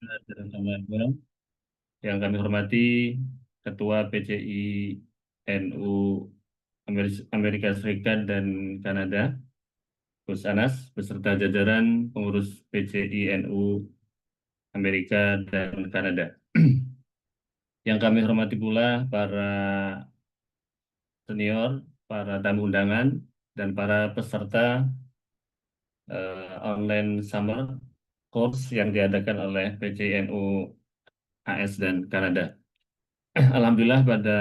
Assalamualaikum. Yang kami hormati Ketua PCI NU Amerika Serikat dan Kanada, Gus Anas, beserta jajaran pengurus PCI NU Amerika dan Kanada. Yang kami hormati pula para senior, para tamu undangan, dan para peserta online summer course yang diadakan oleh PCI NU AS dan Kanada. Alhamdulillah pada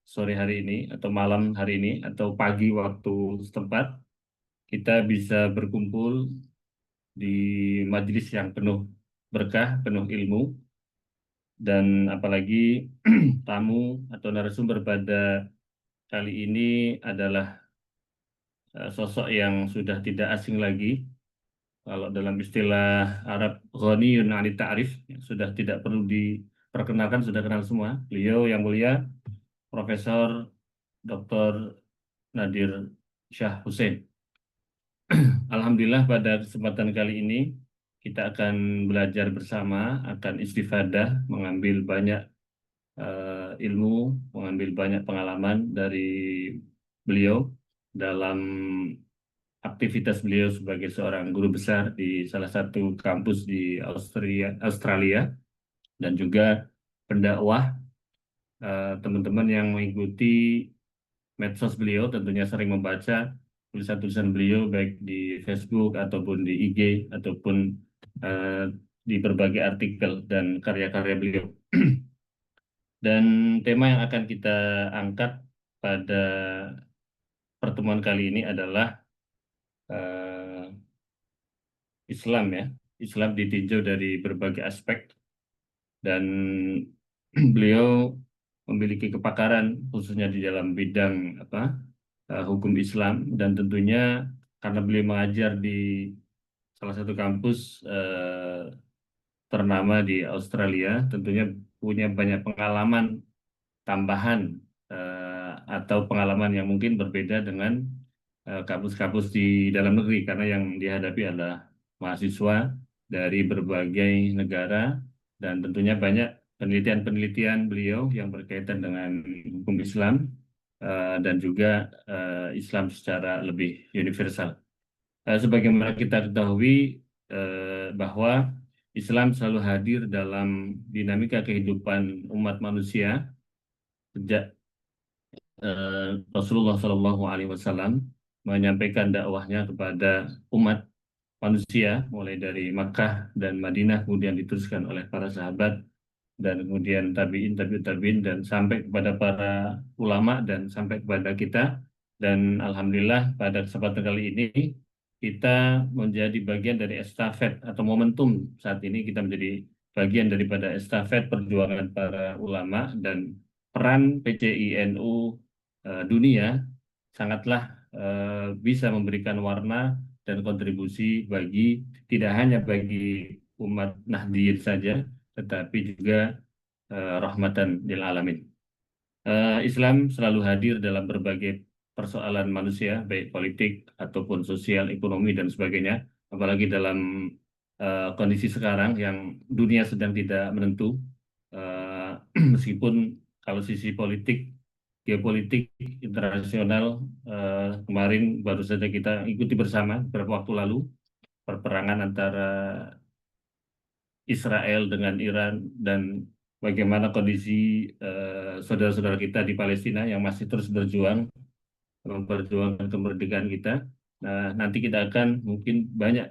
sore hari ini atau malam hari ini atau pagi waktu setempat kita bisa berkumpul di majelis yang penuh berkah, penuh ilmu dan apalagi tamu atau narasumber pada kali ini adalah sosok yang sudah tidak asing lagi. Kalau dalam istilah Arab, ghaniyun 'ani ta'rif, sudah tidak perlu diperkenalkan, sudah kenal semua. Beliau yang mulia Profesor Dr. Nadir Syah Hussein. Alhamdulillah pada kesempatan kali ini kita akan belajar bersama, akan istifadah, mengambil banyak ilmu, mengambil banyak pengalaman dari beliau dalam aktivitas beliau sebagai seorang guru besar di salah satu kampus di Australia dan juga pendakwah. Teman-teman yang mengikuti medsos beliau tentunya sering membaca tulisan-tulisan beliau baik di Facebook ataupun di IG ataupun eh, di berbagai artikel dan karya-karya beliau. Dan tema yang akan kita angkat pada pertemuan kali ini adalah eh, Islam ya. Islam ditinjau dari berbagai aspek dan beliau memiliki kepakaran khususnya di dalam bidang hukum Islam dan tentunya karena beliau mengajar di salah satu kampus ternama di Australia, tentunya punya banyak pengalaman tambahan atau pengalaman yang mungkin berbeda dengan kampus-kampus di dalam negeri karena yang dihadapi adalah mahasiswa dari berbagai negara dan tentunya banyak penelitian-penelitian beliau yang berkaitan dengan hukum Islam dan juga Islam secara lebih universal. Sebagaimana kita ketahui bahwa Islam selalu hadir dalam dinamika kehidupan umat manusia sejak Rasulullah Shallallahu Alaihi Wasallam menyampaikan dakwahnya kepada umat manusia mulai dari Makkah dan Madinah kemudian diteruskan oleh para sahabat dan kemudian tabiin tabiut tabiin dan sampai kepada para ulama dan sampai kepada kita dan alhamdulillah pada kesempatan kali ini kita menjadi bagian dari estafet atau momentum saat ini kita menjadi bagian daripada estafet perjuangan para ulama dan peran PCI NU dunia sangatlah bisa memberikan warna dan kontribusi bagi tidak hanya bagi umat Nahdien saja tetapi juga rahmatan lil alamin. Islam selalu hadir dalam berbagai persoalan manusia, baik politik ataupun sosial, ekonomi dan sebagainya. Apalagi dalam kondisi sekarang yang dunia sedang tidak menentu, eh, meskipun kalau sisi politik, geopolitik internasional kemarin baru saja kita ikuti bersama beberapa waktu lalu perperangan antara Israel dengan Iran dan bagaimana kondisi saudara-saudara kita di Palestina yang masih terus berjuang memperjuangkan kemerdekaan kita. Nah, nanti kita akan mungkin banyak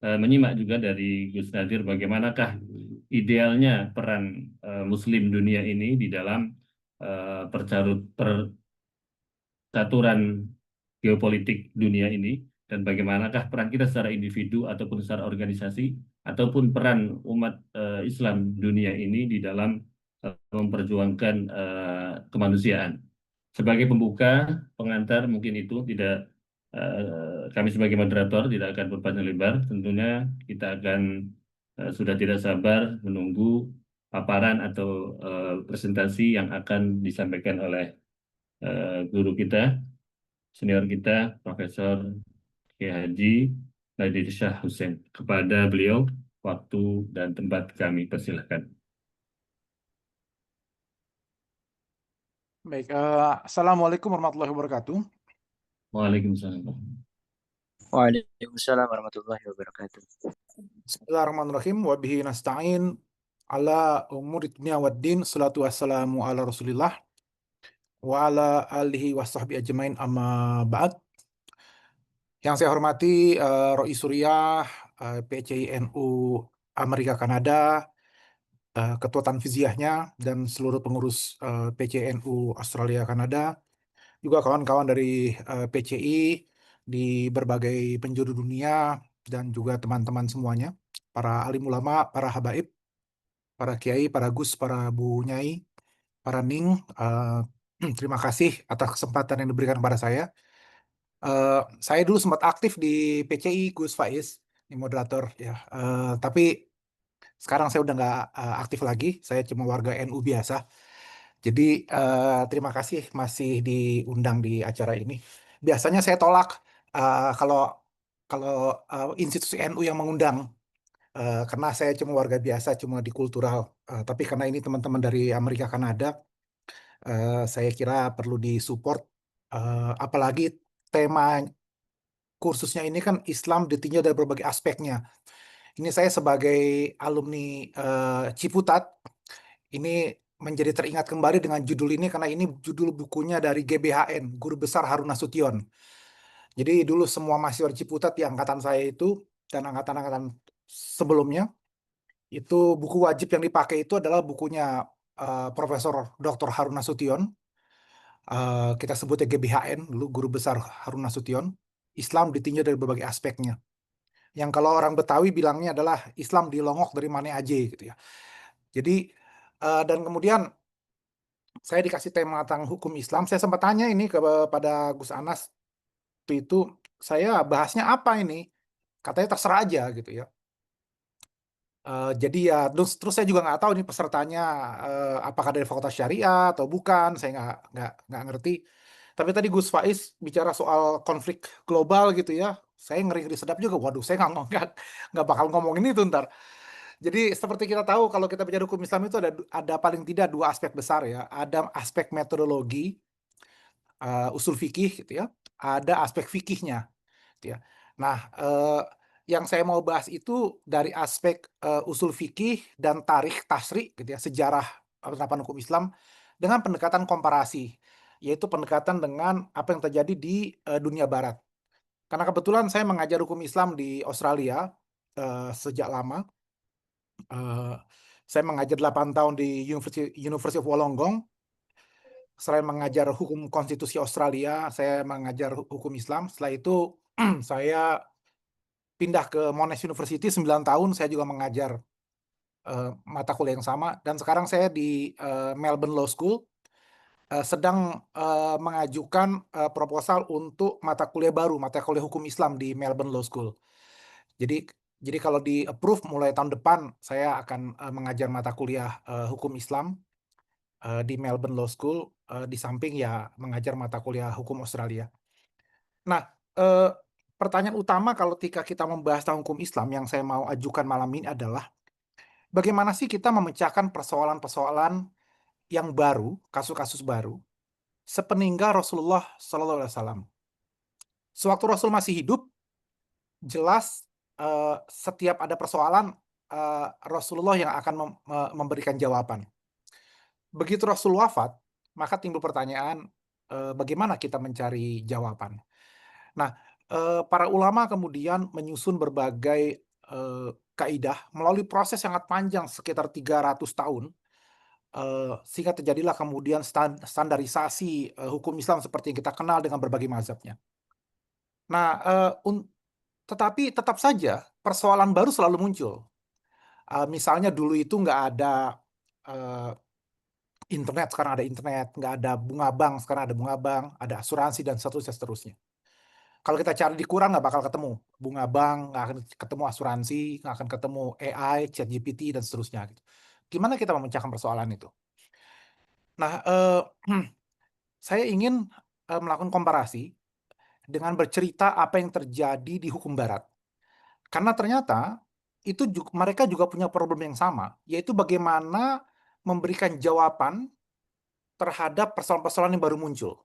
menyimak juga dari Gus Nadir bagaimanakah idealnya peran Muslim dunia ini di dalam percaturan geopolitik dunia ini dan bagaimanakah peran kita secara individu ataupun secara organisasi ataupun peran umat Islam dunia ini di dalam memperjuangkan kemanusiaan. Sebagai pembuka, pengantar mungkin itu tidak kami sebagai moderator tidak akan berpanjang lebar. Tentunya kita akan sudah tidak sabar menunggu paparan atau presentasi yang akan disampaikan oleh guru kita, senior kita, Profesor Kiai Haji Nadir Syah Hussein. Kepada beliau, waktu dan tempat kami persilahkan. Baik, Assalamualaikum warahmatullahi wabarakatuh. Waalaikumsalam. Waalaikumsalam warahmatullahi wabarakatuh. Bismillahirrahmanirrahim. Wa bihi nasta'in ala umuri dunya waddin. Salatu wassalamu ala Rasulillah wa ala alihi wa sahbihi ajmain amma ba'd. Yang saya hormati Rois Suriah, PCI NU Amerika Kanada, Ketua Tanfiziahnya dan seluruh pengurus PCI NU Australia Kanada, juga kawan-kawan dari PCI di berbagai penjuru dunia dan juga teman-teman semuanya, para alim ulama, para habaib, para kiai, para gus, para bu nyai, para ning. Terima kasih atas kesempatan yang diberikan kepada saya. Saya dulu sempat aktif di PCI Gus Faiz, di moderator ya. Tapi sekarang saya udah nggak aktif lagi. Saya cuma warga NU biasa. Jadi terima kasih masih diundang di acara ini. Biasanya saya tolak kalau kalau institusi NU yang mengundang. Karena saya cuma warga biasa, cuma di kultural. Tapi karena ini teman-teman dari Amerika Kanada, saya kira perlu disupport. Apalagi tema kursusnya ini kan Islam ditinjau dari berbagai aspeknya. Ini saya sebagai alumni Ciputat, ini menjadi teringat kembali dengan judul ini karena ini judul bukunya dari GBHN, Guru Besar Harun Nasution. Jadi dulu semua mahasiswa Ciputat di angkatan saya itu dan angkatan-angkatan sebelumnya, itu buku wajib yang dipakai itu adalah bukunya Profesor Dr. Harun Nasution. Kita sebutnya GBHN dulu, Guru Besar Harun Nasution. Islam ditinjau dari berbagai aspeknya. Yang kalau orang Betawi bilangnya adalah Islam dilongok dari mana aja gitu ya. Jadi dan kemudian saya dikasih tema tentang hukum Islam. Saya sempat tanya ini kepada Gus Anas waktu itu, saya bahasnya apa ini? Katanya terserah aja gitu ya. Jadi ya terus saya juga nggak tahu nih pesertanya apakah dari Fakultas Syariah atau bukan, saya nggak ngerti. Tapi tadi Gus Faiz bicara soal konflik global gitu ya, saya ngeri-ngeri sedap juga. Waduh, saya nggak bakal ngomongin itu ntar. Jadi seperti kita tahu kalau kita bicara hukum Islam itu ada paling tidak dua aspek besar ya. Ada aspek metodologi, usul fikih gitu ya. Ada aspek fikihnya gitu ya. Nah, yang saya mau bahas itu dari aspek usul fikih dan tarikh tasri gitu ya, sejarah penerapan hukum Islam dengan pendekatan komparasi, yaitu pendekatan dengan apa yang terjadi di dunia barat. Karena kebetulan saya mengajar hukum Islam di Australia sejak lama. Saya mengajar 8 tahun di University of Wollongong. Selain mengajar hukum konstitusi Australia, saya mengajar hukum Islam. Setelah itu saya pindah ke Monash University 9 tahun, saya juga mengajar mata kuliah yang sama. Dan sekarang saya di Melbourne Law School sedang mengajukan proposal untuk mata kuliah baru, mata kuliah hukum Islam di Melbourne Law School. Jadi kalau di approve mulai tahun depan, saya akan mengajar mata kuliah hukum Islam di Melbourne Law School, di samping ya mengajar mata kuliah hukum Australia. Nah, pertanyaan utama kalau ketika kita membahas tentang hukum Islam yang saya mau ajukan malam ini adalah bagaimana sih kita memecahkan persoalan-persoalan yang baru, kasus-kasus baru, sepeninggal Rasulullah SAW. Sewaktu Rasul masih hidup, jelas setiap ada persoalan Rasulullah yang akan memberikan jawaban. Begitu Rasul wafat, maka timbul pertanyaan bagaimana kita mencari jawaban. Nah, para ulama kemudian menyusun berbagai kaidah melalui proses sangat panjang sekitar 300 tahun, sehingga terjadilah kemudian standarisasi hukum Islam seperti yang kita kenal dengan berbagai mazhabnya. Nah, tetapi tetap saja persoalan baru selalu muncul. Misalnya dulu itu nggak ada internet, sekarang ada internet, nggak ada bunga bank, sekarang ada bunga bank, ada asuransi, dan seterusnya. Kalau kita cari di Quran nggak bakal ketemu bunga bank, nggak akan ketemu asuransi, nggak akan ketemu AI, ChatGPT, dan seterusnya. Gitu. Gimana kita memecahkan persoalan itu? Nah, saya ingin melakukan komparasi dengan bercerita apa yang terjadi di hukum Barat. Karena ternyata mereka juga punya problem yang sama, yaitu bagaimana memberikan jawaban terhadap persoalan-persoalan yang baru muncul.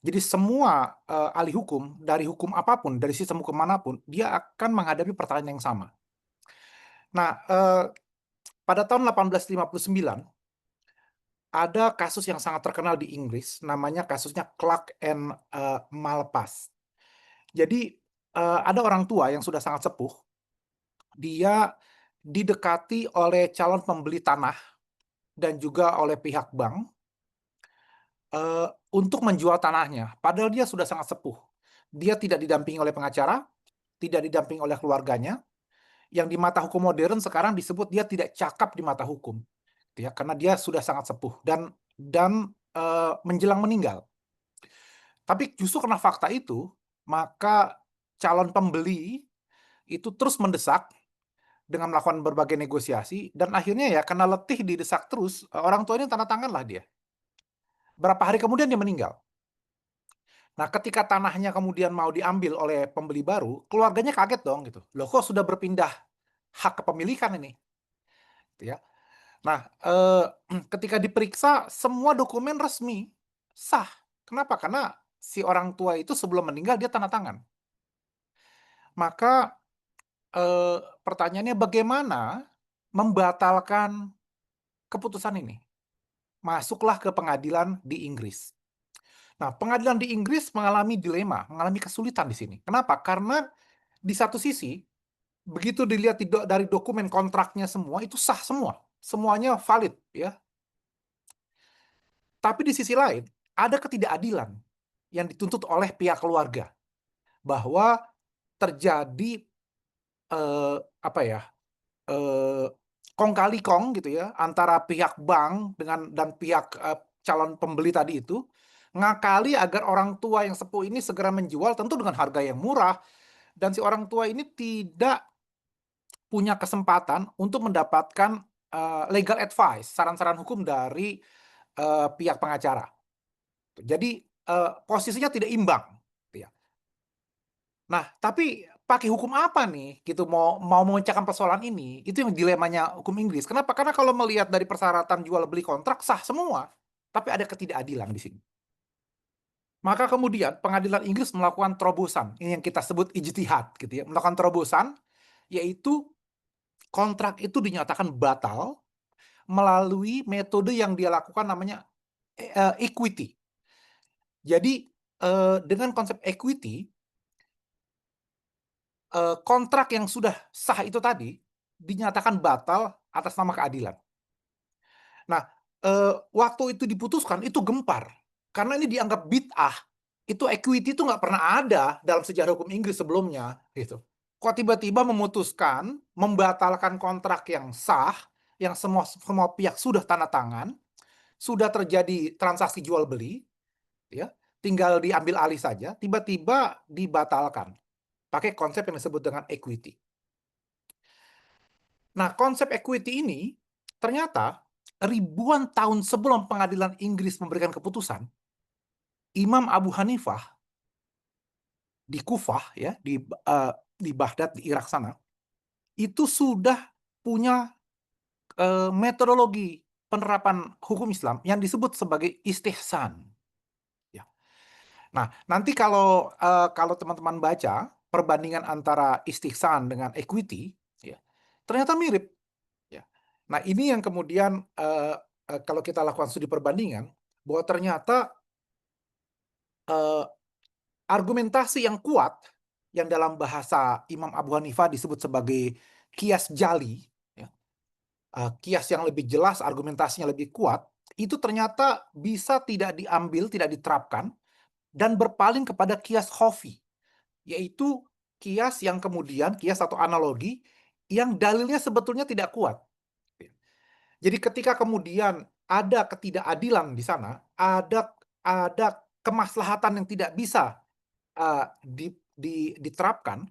Jadi semua ahli hukum, dari hukum apapun, dari sistem hukum manapun, dia akan menghadapi pertanyaan yang sama. Nah, pada tahun 1859, ada kasus yang sangat terkenal di Inggris, namanya kasusnya Clark and Malpass. Jadi, ada orang tua yang sudah sangat sepuh, dia didekati oleh calon pembeli tanah dan juga oleh pihak bank untuk menjual tanahnya. Padahal dia sudah sangat sepuh. Dia tidak didampingi oleh pengacara, tidak didampingi oleh keluarganya, yang di mata hukum modern sekarang disebut dia tidak cakap di mata hukum, ya, karena dia sudah sangat sepuh dan menjelang meninggal. Tapi justru karena fakta itu, maka calon pembeli itu terus mendesak dengan melakukan berbagai negosiasi, dan akhirnya ya karena letih didesak terus, orang tua ini tanda tangan lah dia. Berapa hari kemudian dia meninggal. Nah, ketika tanahnya kemudian mau diambil oleh pembeli baru, keluarganya kaget dong gitu. Loh, kok sudah berpindah hak kepemilikan ini? Gitu ya. Nah, ketika diperiksa semua dokumen resmi, sah. Kenapa? Karena si orang tua itu sebelum meninggal dia tanda tangan. Maka pertanyaannya bagaimana membatalkan keputusan ini? Masuklah ke pengadilan di Inggris. Nah, pengadilan di Inggris mengalami dilema, mengalami kesulitan di sini. Kenapa? Karena di satu sisi, begitu dilihat dari dokumen kontraknya semua, itu sah semua. Semuanya valid, ya. Tapi di sisi lain, ada ketidakadilan yang dituntut oleh pihak keluarga. Bahwa terjadi, apa ya, kong kali kong gitu ya, antara pihak bank dan pihak calon pembeli tadi itu, ngakali agar orang tua yang sepuh ini segera menjual, tentu dengan harga yang murah, dan si orang tua ini tidak punya kesempatan untuk mendapatkan legal advice, saran-saran hukum dari pihak pengacara. Jadi posisinya tidak imbang, gitu ya. Nah, tapi pakai hukum apa nih gitu mau memecahkan persoalan ini? Itu yang dilemanya hukum Inggris. Kenapa? Karena kalau melihat dari persyaratan jual beli kontrak sah semua, tapi ada ketidakadilan di sini. Maka kemudian pengadilan Inggris melakukan terobosan, ini yang kita sebut ijtihad gitu ya, melakukan terobosan, yaitu kontrak itu dinyatakan batal melalui metode yang dia lakukan namanya equity. Jadi dengan konsep equity, kontrak yang sudah sah itu tadi dinyatakan batal atas nama keadilan. Nah, waktu itu diputuskan itu gempar karena ini dianggap bid'ah. Itu equity itu nggak pernah ada dalam sejarah hukum Inggris sebelumnya, gitu. Kok tiba-tiba memutuskan membatalkan kontrak yang sah, yang semua pihak sudah tanda tangan, sudah terjadi transaksi jual beli, ya, tinggal diambil alih saja, tiba-tiba dibatalkan pakai konsep yang disebut dengan equity. Nah, konsep equity ini ternyata ribuan tahun sebelum pengadilan Inggris memberikan keputusan, Imam Abu Hanifah di Kufah, ya, di Baghdad, di Irak sana, itu sudah punya metodologi penerapan hukum Islam yang disebut sebagai istihsan. Ya. Nah, nanti kalau teman-teman baca perbandingan antara istihsan dengan equity, ya, ternyata mirip. Ya. Nah, ini yang kemudian kalau kita lakukan studi perbandingan, bahwa ternyata argumentasi yang kuat yang dalam bahasa Imam Abu Hanifah disebut sebagai kias jali, ya, kias yang lebih jelas, argumentasinya lebih kuat, itu ternyata bisa tidak diambil, tidak diterapkan, dan berpaling kepada kias khofi, yaitu kias yang kemudian, kias atau analogi, yang dalilnya sebetulnya tidak kuat. Jadi ketika kemudian ada ketidakadilan di sana, ada kemaslahatan yang tidak bisa diterapkan,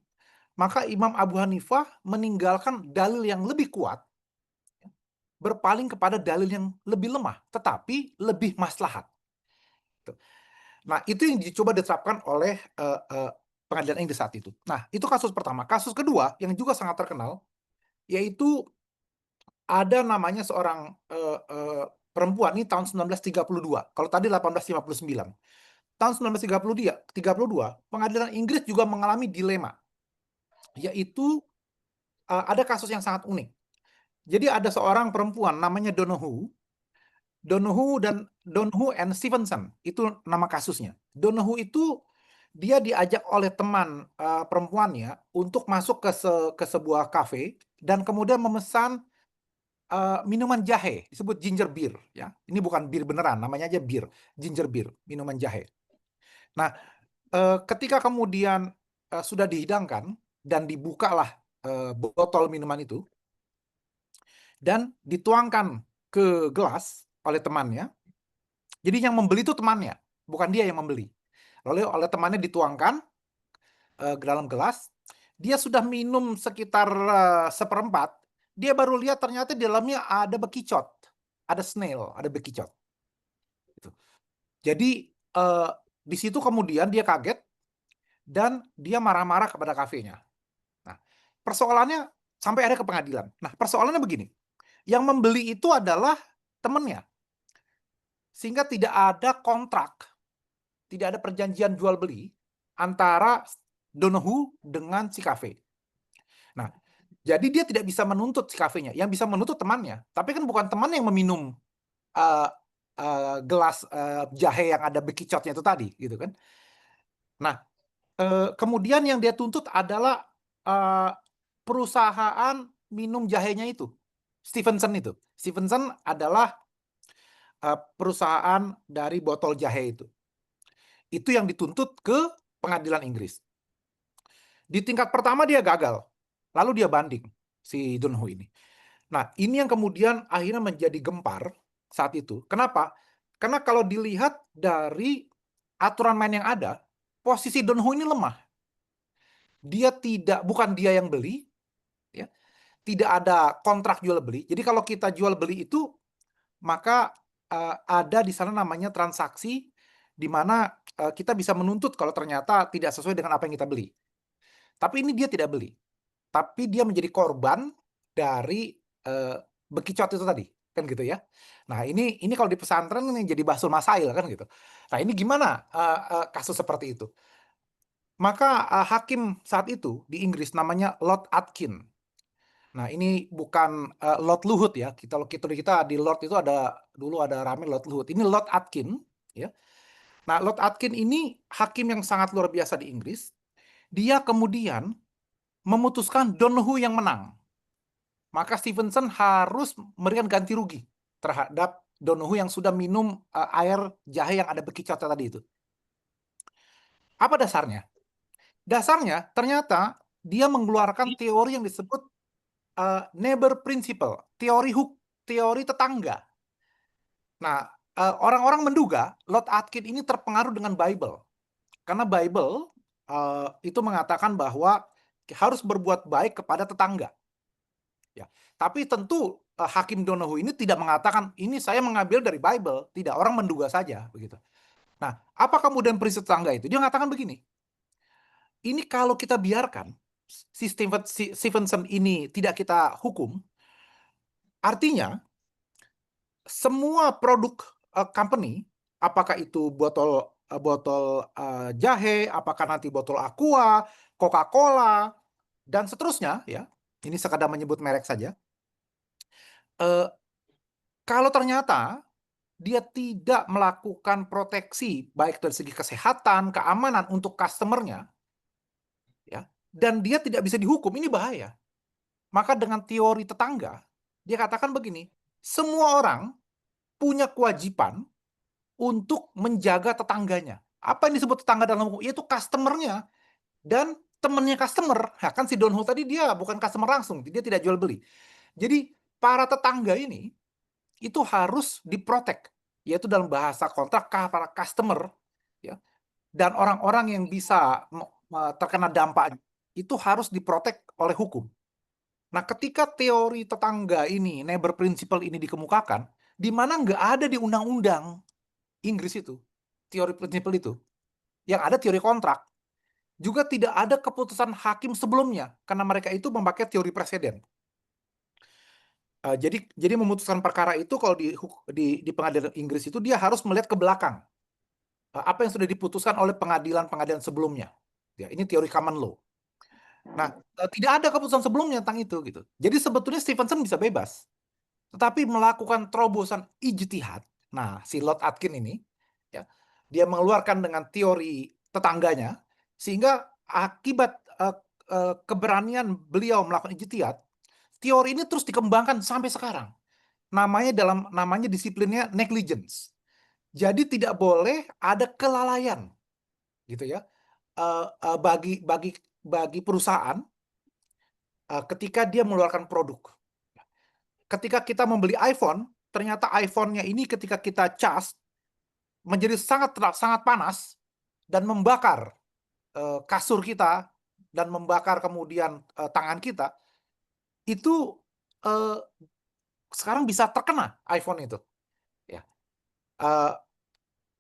maka Imam Abu Hanifah meninggalkan dalil yang lebih kuat, berpaling kepada dalil yang lebih lemah, tetapi lebih maslahat. Nah, itu yang dicoba diterapkan oleh pengadilan Inggris saat itu. Nah, itu kasus pertama. Kasus kedua yang juga sangat terkenal, yaitu ada namanya seorang perempuan ini tahun 1932. Kalau tadi 1859. Tahun 1932, pengadilan Inggris juga mengalami dilema, yaitu ada kasus yang sangat unik. Jadi ada seorang perempuan namanya Donoghue and Stevenson, itu nama kasusnya. Donoghue itu dia diajak oleh teman perempuannya untuk masuk ke sebuah kafe dan kemudian memesan minuman jahe, disebut ginger beer, ya. Ini bukan bir beneran, namanya aja bir, ginger beer, minuman jahe. Nah, ketika kemudian sudah dihidangkan dan dibukalah botol minuman itu dan dituangkan ke gelas oleh temannya. Jadi yang membeli itu temannya, bukan dia yang membeli. Lalu oleh temannya dituangkan ke dalam gelas. Dia sudah minum sekitar seperempat. Dia baru lihat ternyata di dalamnya ada bekicot, ada snail, ada bekicot. Gitu. Jadi di situ kemudian dia kaget dan dia marah-marah kepada kafenya. Nah, persoalannya sampai ada ke pengadilan. Nah, persoalannya begini. Yang membeli itu adalah temannya. Sehingga tidak ada kontrak, tidak ada perjanjian jual beli antara Donoghue dengan si kafe. Nah, jadi dia tidak bisa menuntut si kafenya, yang bisa menuntut temannya. Tapi kan bukan teman yang meminum gelas jahe yang ada bekicotnya itu tadi, gitu kan. Nah, kemudian yang dia tuntut adalah perusahaan minum jahenya itu, Stevenson itu. Stevenson adalah perusahaan dari botol jahe itu. Itu yang dituntut ke pengadilan Inggris. Di tingkat pertama dia gagal, lalu dia banding si Donoghue ini. Nah, ini yang kemudian akhirnya menjadi gempar saat itu. Kenapa? Karena kalau dilihat dari aturan main yang ada, posisi Donoghue ini lemah. Bukan dia yang beli, ya, tidak ada kontrak jual beli. Jadi kalau kita jual beli itu, maka ada di sana namanya transaksi, di mana kita bisa menuntut kalau ternyata tidak sesuai dengan apa yang kita beli. Tapi ini dia tidak beli, tapi dia menjadi korban dari bekicot itu tadi, kan gitu ya. Nah, ini kalau di pesantren ini jadi bahsul masail kan gitu. Nah, ini gimana kasus seperti itu? Maka hakim saat itu di Inggris namanya Lord Atkin. Nah, ini bukan Lord Luhut ya. Kita di Lord itu dulu ada rame Lord Luhut. Ini Lord Atkin, ya. Nah, Lord Atkin ini hakim yang sangat luar biasa di Inggris. Dia kemudian memutuskan Donoghue yang menang. Maka Stevenson harus memberikan ganti rugi terhadap Donoghue yang sudah minum air jahe yang ada bekicotnya tadi itu. Apa dasarnya? Dasarnya ternyata dia mengeluarkan teori yang disebut neighbor principle, teori tetangga. Nah, orang-orang menduga Lord Atkin ini terpengaruh dengan Bible. Karena Bible itu mengatakan bahwa harus berbuat baik kepada tetangga. Ya. Tapi tentu Hakim Donoghue ini tidak mengatakan ini saya mengambil dari Bible, tidak, orang menduga saja begitu. Nah, apa kemudian prinsip tetangga itu? Dia mengatakan begini. Ini kalau kita biarkan si Stevenson ini tidak kita hukum, artinya semua produk company, apakah itu botol jahe, apakah nanti botol Aqua, Coca-Cola, dan seterusnya, ya. Ini sekadar menyebut merek saja. Kalau ternyata dia tidak melakukan proteksi baik dari segi kesehatan, keamanan untuk customernya, ya, dan dia tidak bisa dihukum, ini bahaya. Maka dengan teori tetangga, dia katakan begini, semua orang punya kewajiban untuk menjaga tetangganya. Apa yang disebut tetangga dalam hukum? Yaitu customernya dan temannya customer. Nah, kan si Donoghue tadi dia bukan customer langsung, dia tidak jual beli. Jadi para tetangga ini itu harus diprotek, yaitu dalam bahasa kontrak para customer, ya, dan orang-orang yang bisa terkena dampak itu harus diprotek oleh hukum. Nah, ketika teori tetangga ini, neighbor principle ini dikemukakan, di mana nggak ada di undang-undang Inggris itu, teori principle itu, yang ada teori kontrak, juga tidak ada keputusan hakim sebelumnya, karena mereka itu memakai teori presiden. Jadi memutuskan perkara itu kalau di pengadilan Inggris itu dia harus melihat ke belakang. Apa yang sudah diputuskan oleh pengadilan-pengadilan sebelumnya. Ya, ini teori common law. Nah, tidak ada keputusan sebelumnya tentang itu gitu. Jadi sebetulnya Stevenson bisa bebas. Tetapi melakukan terobosan ijtihad. Nah, si Lord Atkin ini ya, dia mengeluarkan dengan teori tetangganya sehingga akibat keberanian beliau melakukan ijtihad, teori ini terus dikembangkan sampai sekarang. Namanya disiplinnya negligence. Jadi tidak boleh ada kelalaian gitu ya. Bagi perusahaan ketika dia mengeluarkan produk. Ketika kita membeli iPhone, ternyata iPhone-nya ini ketika kita cas menjadi sangat panas dan membakar kasur kita dan membakar kemudian tangan kita, itu sekarang bisa terkena iPhone itu. Ya.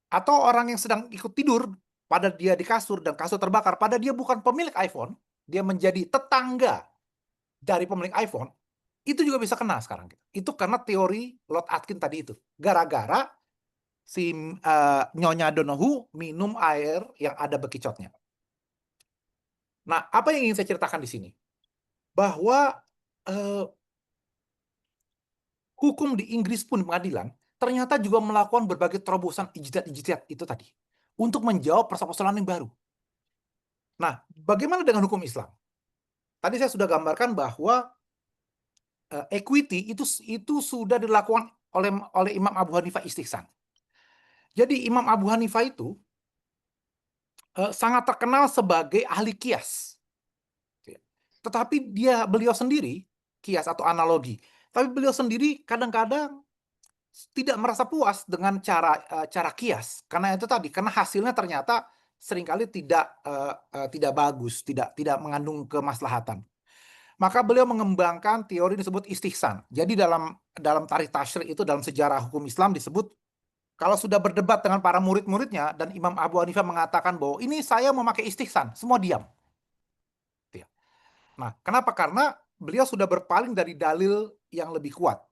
Atau orang yang sedang ikut tidur pada dia di kasur dan kasur terbakar, pada dia bukan pemilik iPhone, dia menjadi tetangga dari pemilik iPhone, itu juga bisa kena sekarang. Itu karena teori Lord Atkin tadi itu. Gara-gara si Nyonya Donohue minum air yang ada bekicotnya. Nah, apa yang ingin saya ceritakan di sini? Bahwa hukum di Inggris pun pengadilan ternyata juga melakukan berbagai terobosan ijtihad itu tadi untuk menjawab persoalan yang baru. Nah, bagaimana dengan hukum Islam? Tadi saya sudah gambarkan bahwa equity itu sudah dilakukan oleh Imam Abu Hanifah istihsan. Jadi Imam Abu Hanifah itu sangat terkenal sebagai ahli kias. Tetapi beliau sendiri, kias atau analogi, tapi beliau sendiri kadang-kadang tidak merasa puas dengan cara kias. Karena itu tadi, karena hasilnya ternyata seringkali tidak bagus, tidak mengandung kemaslahatan. Maka beliau mengembangkan teori disebut istihsan. Jadi dalam tarikh tasyri' itu, dalam sejarah hukum Islam disebut, kalau sudah berdebat dengan para murid-muridnya dan Imam Abu Hanifah mengatakan bahwa ini saya memakai istihsan, semua diam. Nah, kenapa? Karena beliau sudah berpaling dari dalil yang lebih kuat.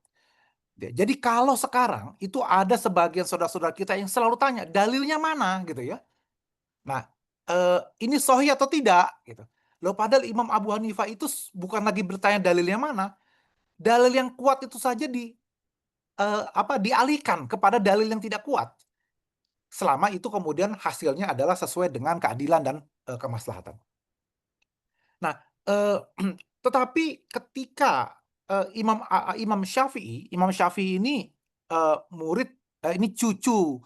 Jadi kalau sekarang itu ada sebagian saudara-saudara kita yang selalu tanya, dalilnya mana gitu ya. Nah, ini sahih atau tidak gitu. Loh, padahal Imam Abu Hanifah itu bukan lagi bertanya dalilnya mana. Dalil yang kuat itu saja dialihkan kepada dalil yang tidak kuat. Selama itu kemudian hasilnya adalah sesuai dengan keadilan dan kemaslahatan. Nah, tetapi ketika Imam Syafi'i ini murid, ini cucu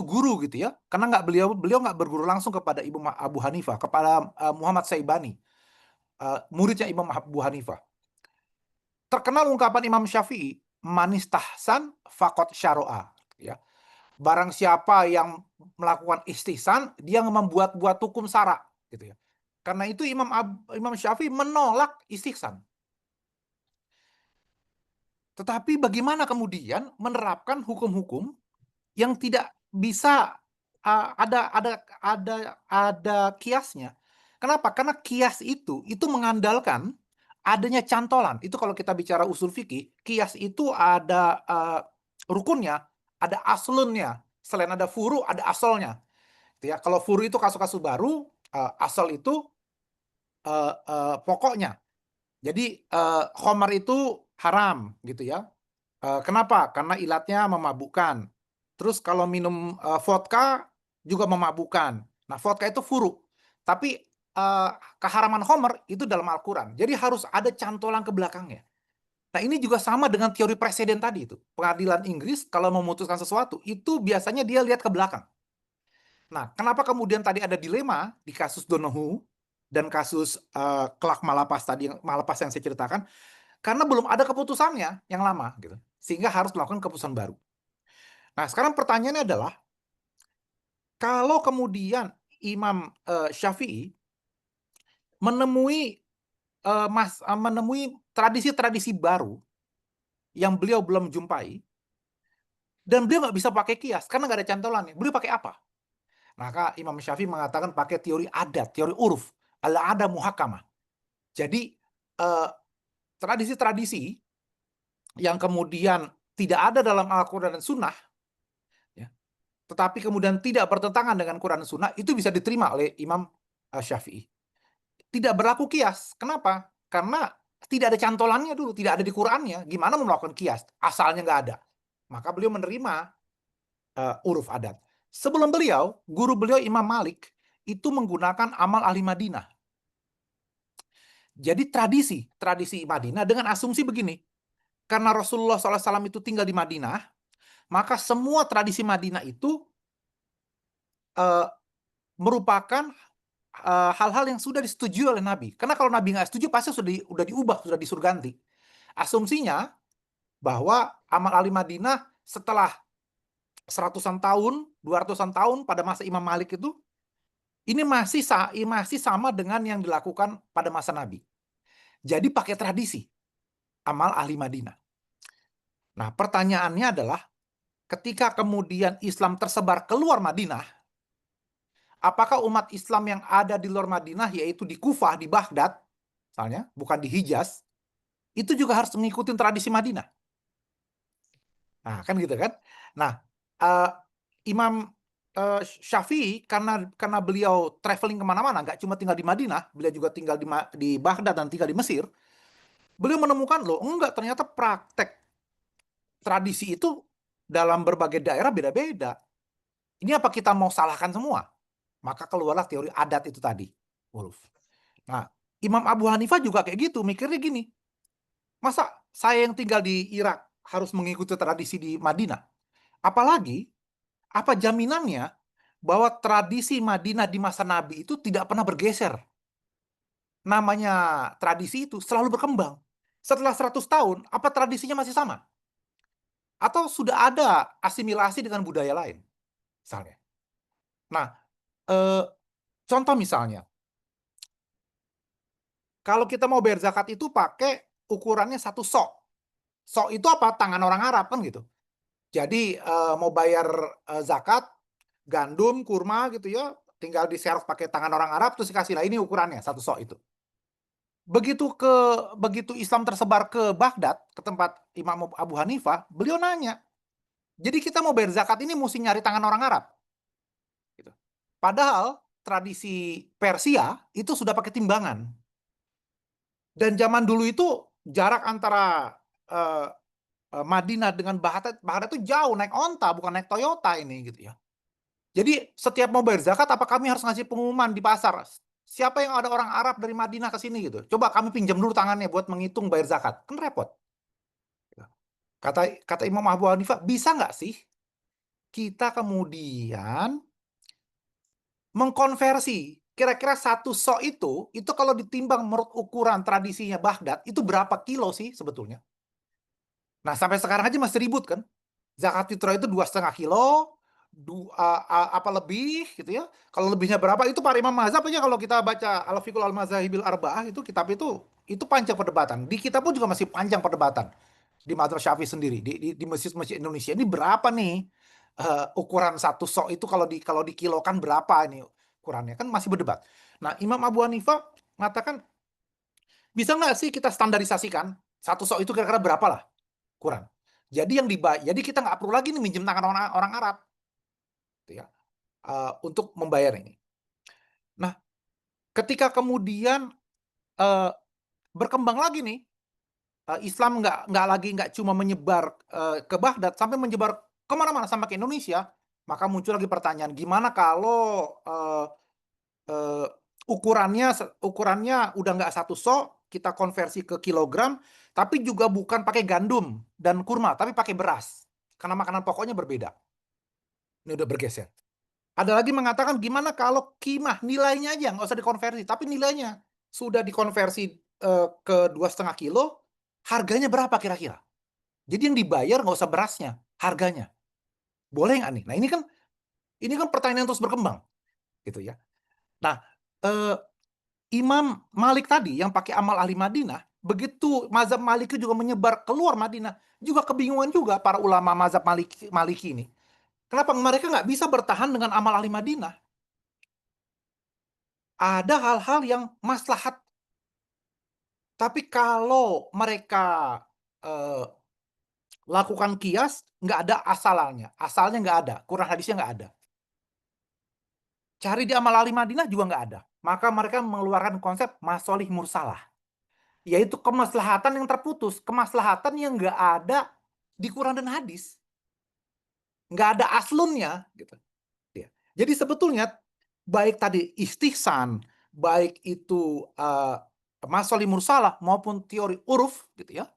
guru gitu ya, karena beliau nggak berguru langsung kepada Ibu Abu Hanifah, kepada Muhammad Syaibani, muridnya Imam Abu Hanifah. Terkenal ungkapan Imam Syafi'i, manis tahsan fakot syaro'a, ya. Barang siapa yang melakukan istihsan, dia membuat hukum syara, gitu ya. Karena itu Imam Syafi'i menolak istihsan. Tetapi bagaimana kemudian menerapkan hukum-hukum yang tidak bisa ada kiasnya? Kenapa? Karena kias itu mengandalkan adanya cantolan. Itu kalau kita bicara usul fikih, kias itu ada rukunnya, ada aslunnya. Selain ada furu, ada asolnya. Ya, kalau furu itu kasus-kasus baru, asal itu pokoknya. Jadi khamar itu haram gitu ya. Kenapa? Karena ilatnya memabukkan. Terus kalau minum vodka juga memabukkan. Nah, vodka itu furu. Tapi keharaman khamar itu dalam Al-Quran. Jadi harus ada cantolan ke belakangnya. Nah, ini juga sama dengan teori presiden tadi itu. Pengadilan Inggris kalau memutuskan sesuatu, itu biasanya dia lihat ke belakang. Nah, kenapa kemudian tadi ada dilema di kasus Donohue dan kasus Clark Malapas tadi, Malapas yang saya ceritakan, karena belum ada keputusannya yang lama gitu, sehingga harus melakukan keputusan baru. Nah, sekarang pertanyaannya adalah, kalau kemudian Imam Syafi'i menemui tradisi-tradisi baru yang beliau belum jumpai, dan beliau nggak bisa pakai kias karena nggak ada cantolannya, beliau pakai apa? Maka Imam Syafi'i mengatakan pakai teori adat, teori uruf, al-ada muhakamah. Jadi tradisi-tradisi yang kemudian tidak ada dalam Al-Quran dan Sunnah, ya, tetapi kemudian tidak bertentangan dengan Quran dan Sunnah, itu bisa diterima oleh Imam Syafi'i. Tidak berlaku kias. Kenapa? Karena tidak ada cantolannya dulu, tidak ada di Qurannya. Gimana mau melakukan kias? Asalnya nggak ada. Maka beliau menerima uruf adat. Sebelum beliau, guru beliau Imam Malik itu menggunakan amal ahli Madinah. Jadi tradisi Madinah dengan asumsi begini, karena Rasulullah SAW itu tinggal di Madinah, maka semua tradisi Madinah itu merupakan hal-hal yang sudah disetujui oleh Nabi. Karena kalau Nabi nggak setuju, pasti sudah diubah, sudah disuruh ganti. Asumsinya bahwa amal ahli Madinah setelah seratusan tahun, 200-an tahun pada masa Imam Malik itu, ini masih sama dengan yang dilakukan pada masa Nabi. Jadi pakai tradisi amal ahli Madinah. Nah, pertanyaannya adalah ketika kemudian Islam tersebar keluar Madinah, apakah umat Islam yang ada di luar Madinah, yaitu di Kufah, di Baghdad, misalnya, bukan di Hijaz, itu juga harus mengikuti tradisi Madinah? Nah, kan gitu kan? Nah, Imam Syafi'i karena beliau traveling kemana-mana, nggak cuma tinggal di Madinah, beliau juga tinggal di Baghdad dan tinggal di Mesir. Beliau menemukan loh, enggak, ternyata praktek tradisi itu dalam berbagai daerah beda-beda. Ini apa kita mau salahkan semua? Maka keluarlah teori adat itu tadi, Wolf. Nah, Imam Abu Hanifah juga kayak gitu, mikirnya gini, masa saya yang tinggal di Irak harus mengikuti tradisi di Madinah? Apalagi, apa jaminannya bahwa tradisi Madinah di masa Nabi itu tidak pernah bergeser? Namanya tradisi itu selalu berkembang. Setelah 100 tahun, apa tradisinya masih sama? Atau sudah ada asimilasi dengan budaya lain? Misalnya. Nah, contoh misalnya, kalau kita mau bayar zakat itu pakai ukurannya satu sok. Sok itu apa? Tangan orang Arab kan gitu. Jadi mau bayar zakat, gandum, kurma gitu ya, tinggal diserok pakai tangan orang Arab, terus dikasih lah ini ukurannya, satu sok itu. Begitu Islam tersebar ke Baghdad, ke tempat Imam Abu Hanifah, beliau nanya, jadi kita mau bayar zakat ini mesti nyari tangan orang Arab? Gitu. Padahal tradisi Persia itu sudah pakai timbangan. Dan zaman dulu itu jarak antara Madinah dengan Baghdad itu jauh, naik onta, bukan naik Toyota ini gitu ya. Jadi setiap mau bayar zakat, apa kami harus ngasih pengumuman di pasar? Siapa yang ada orang Arab dari Madinah ke sini gitu? Coba kami pinjam dulu tangannya buat menghitung bayar zakat. Kan repot. Kata Imam Abu Hanifah, bisa nggak sih kita kemudian mengkonversi kira-kira satu sok itu kalau ditimbang menurut ukuran tradisinya Baghdad, itu berapa kilo sih sebetulnya? Nah, sampai sekarang aja masih ribut kan? Zakat fitrah itu 2,5 kilo, apa lebih gitu ya. Kalau lebihnya berapa itu para imam mazhab aja, kalau kita baca Al-Fiqhul Al-Mazahibil Arba'ah itu kitab itu panjang perdebatan. Di kita pun juga masih panjang perdebatan. Di Mazhab Syafi'i sendiri, di masjid-masjid Indonesia ini berapa nih ukuran satu sok itu, kalau dikilokan berapa ini ukurannya, kan masih berdebat. Nah, Imam Abu Hanifah mengatakan, bisa nggak sih kita standarisasikan satu sok itu kira-kira berapa lah ukuran. Jadi kita nggak perlu lagi nih minjem tangan orang Arab gitu ya, untuk membayar ini. Nah, ketika kemudian berkembang lagi nih, Islam nggak cuma menyebar ke Baghdad, sampai menyebar kemana-mana sampai ke Indonesia, maka muncul lagi pertanyaan, gimana kalau uh, ukurannya udah nggak satu sok, kita konversi ke kilogram, tapi juga bukan pakai gandum dan kurma, tapi pakai beras, karena makanan pokoknya berbeda. Ini udah bergeser. Ada lagi mengatakan, gimana kalau kimah, nilainya aja nggak usah dikonversi, tapi nilainya sudah dikonversi ke 2,5 kilo, harganya berapa kira-kira? Jadi yang dibayar nggak usah berasnya, harganya. Boleh nggak nih? Nah, ini kan pertanyaan yang terus berkembang, gitu ya. Nah, Imam Malik tadi yang pakai amal ahli Madinah, begitu mazhab Maliki juga menyebar keluar Madinah, juga kebingungan juga para ulama mazhab Maliki ini. Kenapa mereka nggak bisa bertahan dengan amal ahli Madinah? Ada hal-hal yang maslahat. Tapi kalau mereka lakukan kias, nggak ada asalnya nggak ada, Quran hadisnya nggak ada. Cari di amal ahli Madinah juga nggak ada. Maka mereka mengeluarkan konsep masolih mursalah, yaitu kemaslahatan yang terputus, kemaslahatan yang nggak ada di Quran dan hadis, nggak ada aslunnya, gitu. Ya. Jadi sebetulnya baik tadi istihsan, baik itu masolih mursalah maupun teori uruf, gitu ya,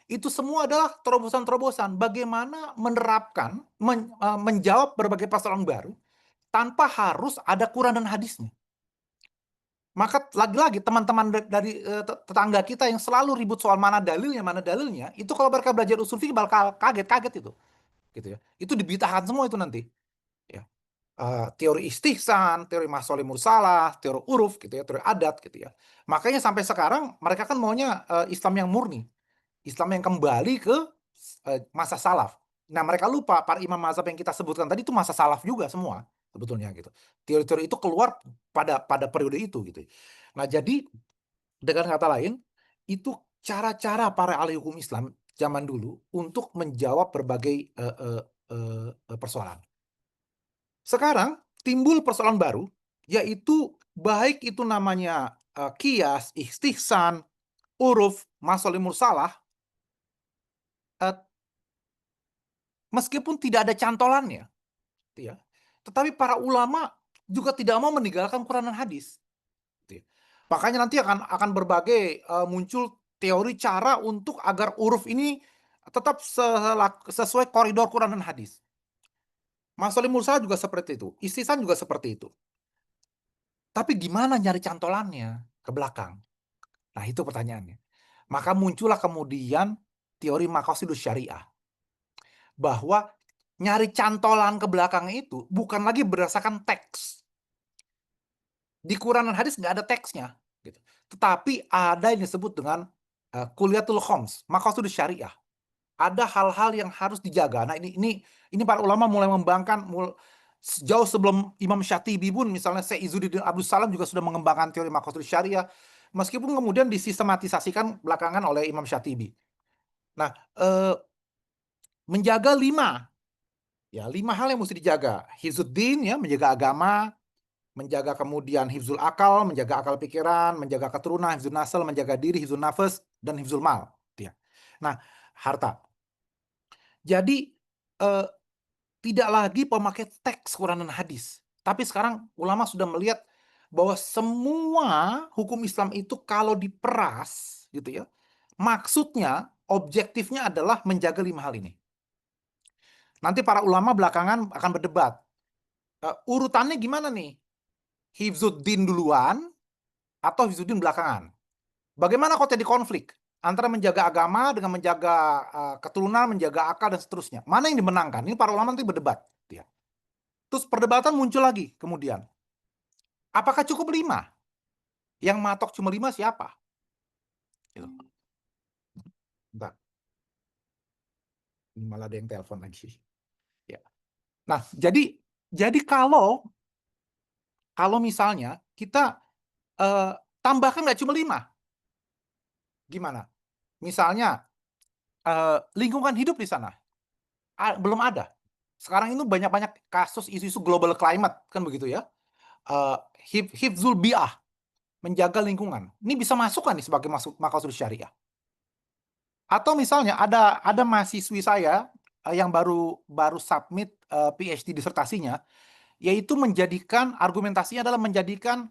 itu semua adalah terobosan-terobosan bagaimana menerapkan, menjawab berbagai persoalan baru tanpa harus ada Quran dan hadisnya. Maka lagi-lagi teman-teman dari tetangga kita yang selalu ribut soal mana dalilnya, itu kalau mereka belajar usul fikih bakal kaget itu, gitu ya. Itu dibitahkan semua itu nanti. Ya. Teori istihsan, teori masolih mursalah, teori uruf, gitu ya, teori adat, gitu ya. Makanya sampai sekarang mereka kan maunya Islam yang murni, Islam yang kembali ke masa salaf. Nah, mereka lupa para imam mazhab yang kita sebutkan tadi itu masa salaf juga semua sebetulnya, gitu. Teori-teori itu keluar pada periode itu, gitu. Nah, jadi dengan kata lain, itu cara-cara para ahli hukum Islam zaman dulu untuk menjawab berbagai persoalan. Sekarang timbul persoalan baru, yaitu baik itu namanya qiyas, istihsan, uruf, masolih mursalah, meskipun tidak ada cantolannya, ya, tetapi para ulama juga tidak mau meninggalkan Quran dan hadis. Gitu ya. Makanya nanti akan berbagai muncul teori cara untuk agar uruf ini tetap sesuai koridor Quran dan hadis. Masalah mursalah juga seperti itu, istihsan juga seperti itu. Tapi gimana nyari cantolannya ke belakang? Nah, itu pertanyaannya. Maka muncullah kemudian teori maqasidus syariah, bahwa nyari cantolan ke belakang itu bukan lagi berdasarkan teks. Di Quran dan hadis nggak ada teksnya, gitu. Tetapi ada yang disebut dengan kuliatul khoms, maqasidus syariah. Ada hal-hal yang harus dijaga. Nah, ini para ulama mulai membangkan jauh sebelum Imam Syatibi pun, misalnya Syekh Izzuddin Abdus Salam juga sudah mengembangkan teori maqasidus syariah, meskipun kemudian disistematisasikan belakangan oleh Imam Syatibi. Nah, menjaga lima hal yang mesti dijaga. Hifzuddin, ya, menjaga agama, menjaga kemudian hifzul akal, menjaga akal pikiran, menjaga keturunan, hifzul nasl, menjaga diri, hifzul nafas, dan hifzul mal. Nah, harta. Jadi tidak lagi pemakai teks Quran dan hadis, tapi sekarang ulama sudah melihat bahwa semua hukum Islam itu kalau diperas, gitu ya, maksudnya objektifnya adalah menjaga lima hal ini. Nanti para ulama belakangan akan berdebat urutannya gimana nih, Hifzuddin duluan atau Hifzuddin belakangan. Bagaimana kalau jadi konflik antara menjaga agama dengan menjaga keturunan, menjaga akal, dan seterusnya? Mana yang dimenangkan? Ini para ulama nanti berdebat. Ya. Terus perdebatan muncul lagi kemudian. Apakah cukup 5? Yang matok cuma 5 siapa? Gitu. Bentar. Ini malah ada yang telepon lagi. Ya. Nah, jadi kalau misalnya kita tambahkan nggak cuma 5, gimana? Misalnya lingkungan hidup di sana belum ada. Sekarang itu banyak-banyak kasus isu-isu global climate, kan begitu ya. Hifzul bi'ah, menjaga lingkungan. Ini bisa masuk kan nih sebagai maqasid syariah. Atau misalnya ada mahasiswi saya yang baru submit PhD disertasinya, yaitu menjadikan argumentasinya adalah menjadikan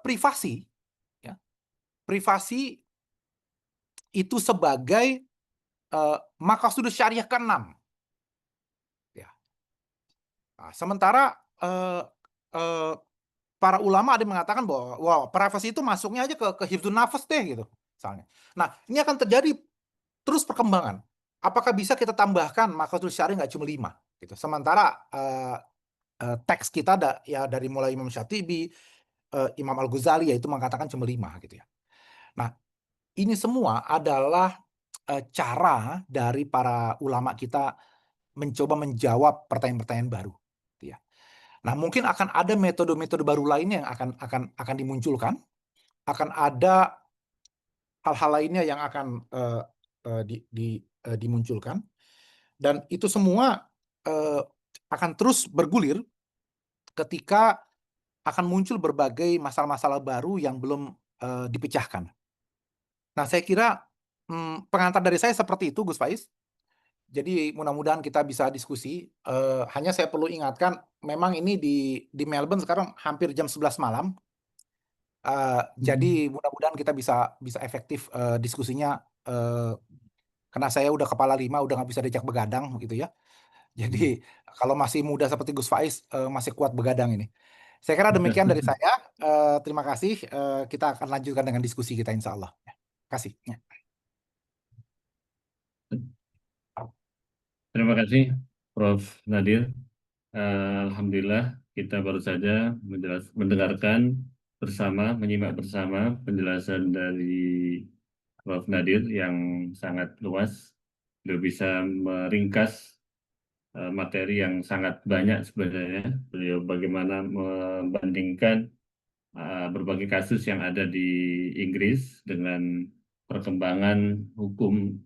privasi, ya, privasi itu sebagai maqasid syariah ke-6. Ya. Nah, sementara para ulama ada yang mengatakan bahwa privasi itu masuknya aja ke hifdzun nafas deh, gitu misalnya. Nah, ini akan terjadi terus perkembangan. Apakah bisa kita tambahkan maqasid syariah nggak cuma 5, gitu. Sementara teks kita ya dari mulai Imam Syatibi, Imam Al-Ghazali, yaitu mengatakan cuma 5, gitu ya. Nah, ini semua adalah cara dari para ulama kita mencoba menjawab pertanyaan-pertanyaan baru, gitu ya. Nah, mungkin akan ada metode-metode baru lainnya yang akan dimunculkan, akan ada hal-hal lainnya yang akan dimunculkan, dan itu semua akan terus bergulir ketika akan muncul berbagai masalah-masalah baru yang belum dipecahkan. Nah, saya kira pengantar dari saya seperti itu, Gus Faiz. Jadi mudah-mudahan kita bisa diskusi. Hanya saya perlu ingatkan, memang ini di Melbourne sekarang hampir jam 11 malam. Jadi mudah-mudahan kita bisa efektif diskusinya, karena saya udah kepala 5, udah nggak bisa diajak begadang gitu ya. Jadi kalau masih muda seperti Gus Faiz, masih kuat begadang ini. Saya kira demikian dari saya. Terima kasih. Kita akan lanjutkan dengan diskusi kita insya Allah. Kasih. Ya. Terima kasih, Prof. Nadir. Alhamdulillah, kita baru saja mendengarkan bersama, menyimak bersama penjelasan dari Prof. Nadir yang sangat luas. Beliau bisa meringkas materi yang sangat banyak sebenarnya. Beliau bagaimana membandingkan berbagai kasus yang ada di Inggris dengan perkembangan hukum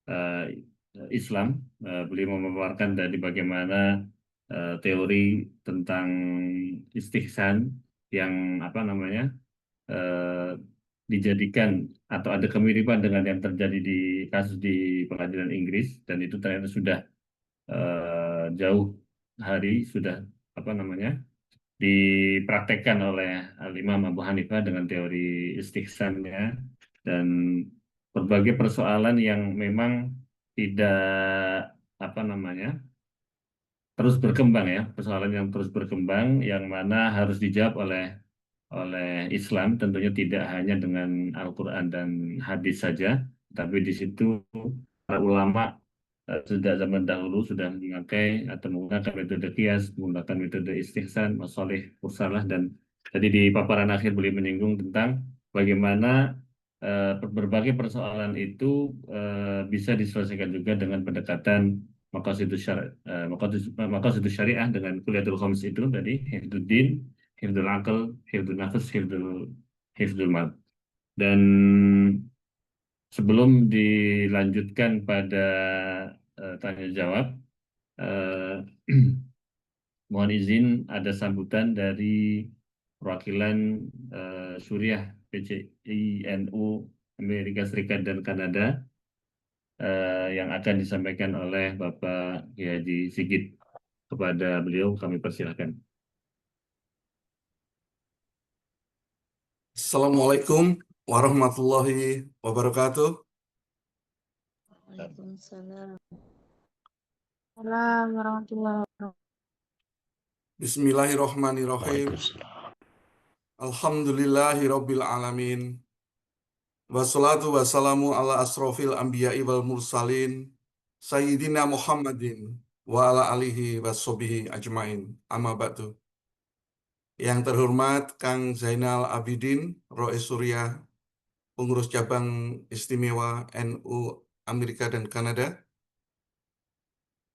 eh, Islam. Beliau memaparkan dari bagaimana teori tentang istihsan yang apa namanya eh, dijadikan atau ada kemiripan dengan yang terjadi di kasus di pengadilan Inggris, dan itu ternyata sudah jauh hari sudah apa namanya dipraktekkan oleh Imam Abu Hanifah dengan teori istihsannya, dan berbagai persoalan yang memang tidak apa namanya terus berkembang, ya, persoalan yang terus berkembang yang mana harus dijawab oleh Islam, tentunya tidak hanya dengan Al-Quran dan hadis saja, tapi di situ para ulama sejak zaman dahulu sudah memakai atau menggunakan metode kias, menggunakan metode istihsan, masolih, mursalah, dan tadi di paparan akhir beliau menyinggung tentang bagaimana berbagai persoalan itu bisa diselesaikan juga dengan pendekatan maqasidus syariah dengan kuliatul khams itu tadi, hifdzuddin, hifdzul akal, hifdzul nafs, hifdzul mal. Dan sebelum dilanjutkan pada tanya jawab, eh, mohon izin ada sambutan dari perwakilan Suriah PCI NU Amerika Serikat dan Kanada yang akan disampaikan oleh Bapak Kiai Haji Sigit. Kepada beliau kami persilahkan. Assalamualaikum warahmatullahi wabarakatuh. Waalaikumsalam. Waalaikumsalam warahmatullahi wabarakatuh. Bismillahirrahmanirrahim. Alhamdulillahi rabbil alamin. Wassalatu wassalamu ala asrofil anbiya'i wal mursalin. Sayyidina Muhammadin wa ala alihi wassobihi ajmain. Amma ba'du. Yang terhormat Kang Zainal Abidin, Rois Suriah, Pengurus Cabang Istimewa NU Amerika dan Kanada.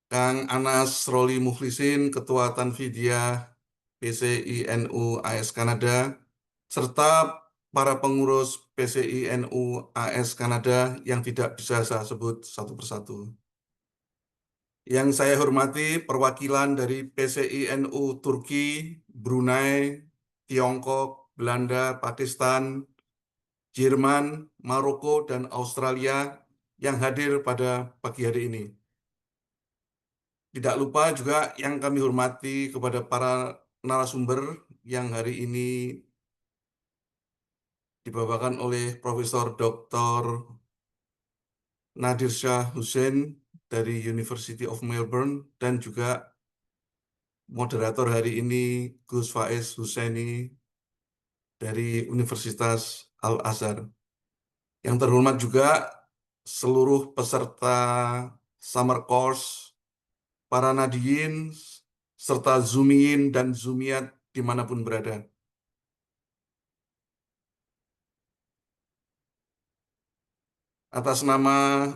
Kang Anas Roli Mukhlisin, Ketua Tanfidiyah PCI NU AS Kanada, serta para pengurus PCI NU AS Kanada yang tidak bisa saya sebut satu persatu. Yang saya hormati perwakilan dari PCI NU Turki, Brunei, Tiongkok, Belanda, Pakistan, Jerman, Maroko, dan Australia yang hadir pada pagi hari ini. Tidak lupa juga yang kami hormati kepada para narasumber yang hari ini dibawakan oleh Profesor Dr. Nadir Shah Hussein dari University of Melbourne, dan juga moderator hari ini Gus Faiz Husaini dari Universitas Al-Azhar. Yang terhormat juga seluruh peserta summer course, para nadiyin, serta zumiyin dan zumiyat dimanapun berada. Atas nama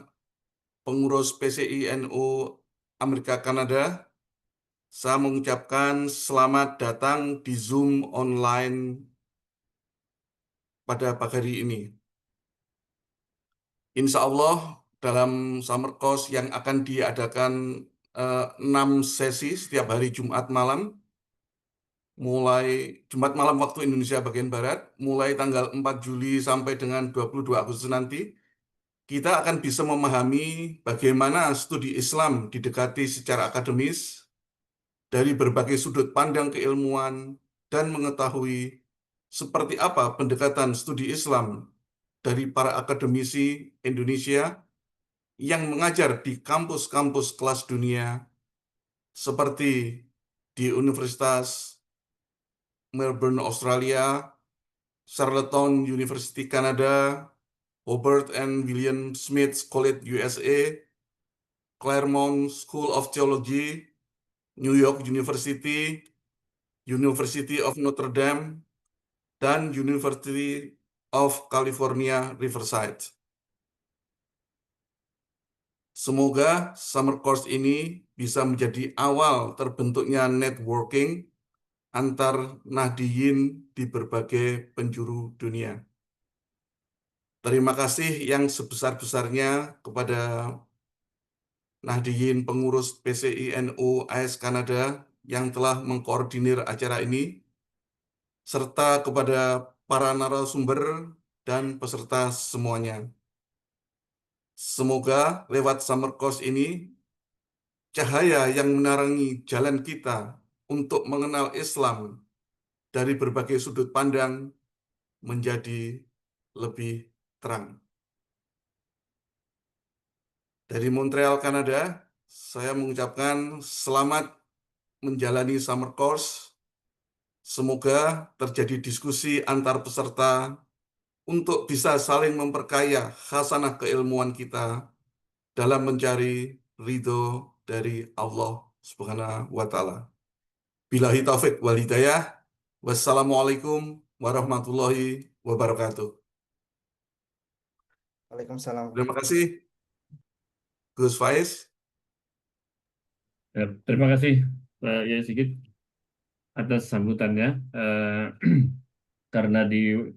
pengurus PCI NU Amerika Kanada, saya mengucapkan selamat datang di Zoom online pada pagi hari ini. Insya Allah dalam summer course yang akan diadakan 6 sesi setiap hari Jumat malam, mulai Jumat malam waktu Indonesia bagian Barat, mulai tanggal 4 Juli sampai dengan 22 Agustus nanti, kita akan bisa memahami bagaimana studi Islam didekati secara akademis dari berbagai sudut pandang keilmuan dan mengetahui seperti apa pendekatan studi Islam dari para akademisi Indonesia yang mengajar di kampus-kampus kelas dunia seperti di Universitas Melbourne, Australia, Charlottetown University, Kanada, Hobart and William Smith College, USA, Claremont School of Theology, New York University, University of Notre Dame, dan University of California, Riverside. Semoga summer course ini bisa menjadi awal terbentuknya networking antar Nahdiyin di berbagai penjuru dunia. Terima kasih yang sebesar-besarnya kepada Nahdiyin pengurus PCI NU AS Kanada yang telah mengkoordinir acara ini, serta kepada para narasumber dan peserta semuanya. Semoga lewat summer course ini, cahaya yang menerangi jalan kita untuk mengenal Islam dari berbagai sudut pandang menjadi lebih terang. Dari Montreal, Kanada, saya mengucapkan selamat menjalani summer course. Semoga terjadi diskusi antar peserta untuk bisa saling memperkaya khasanah keilmuan kita dalam mencari ridho dari Allah Subhanahu wa Ta'ala. Billahi taufik wal hidayah. Wassalamualaikum warahmatullahi wabarakatuh. Waalaikumsalam. Terima kasih, Gus Faiz. Ya, terima kasih Pak Yai Sigit atas sambutannya. Karena di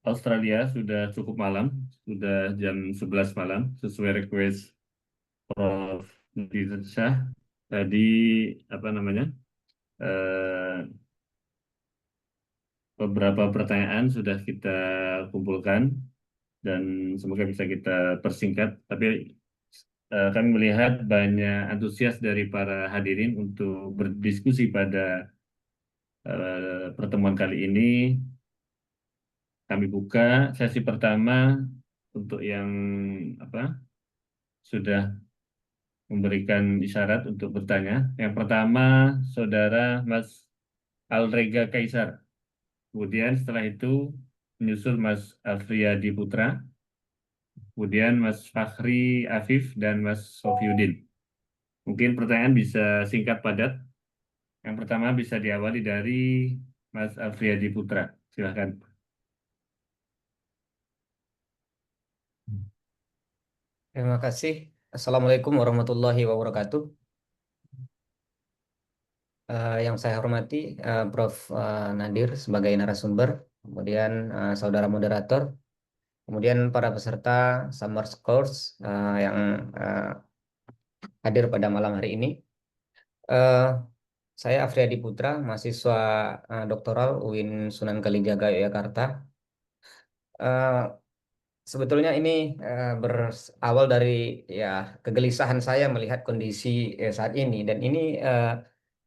Australia sudah cukup malam, sudah jam 11 malam, sesuai request Prof. Nurdin Syah. Tadi beberapa pertanyaan sudah kita kumpulkan dan semoga bisa kita persingkat. Tapi kami melihat banyak antusias dari para hadirin untuk berdiskusi pada pertemuan kali ini. Kami buka sesi pertama untuk yang sudah memberikan isyarat untuk bertanya. Yang pertama, Saudara Mas Alrega Kaisar. Kemudian setelah itu menyusul Mas Afriyadi Putra. Kemudian Mas Fakhri Afif dan Mas Sofiuddin. Mungkin pertanyaan bisa singkat padat. Yang pertama bisa diawali dari Mas Afriyadi Putra. Silakan. Terima kasih. Assalamualaikum warahmatullahi wabarakatuh. Yang saya hormati Prof. Nadir sebagai narasumber, kemudian saudara moderator, kemudian para peserta summer course yang hadir pada malam hari ini. Saya Afriyadi Putra, mahasiswa doktoral UIN Sunan Kalijaga, Yogyakarta. Sebetulnya ini berawal dari ya kegelisahan saya melihat kondisi saat ini, dan ini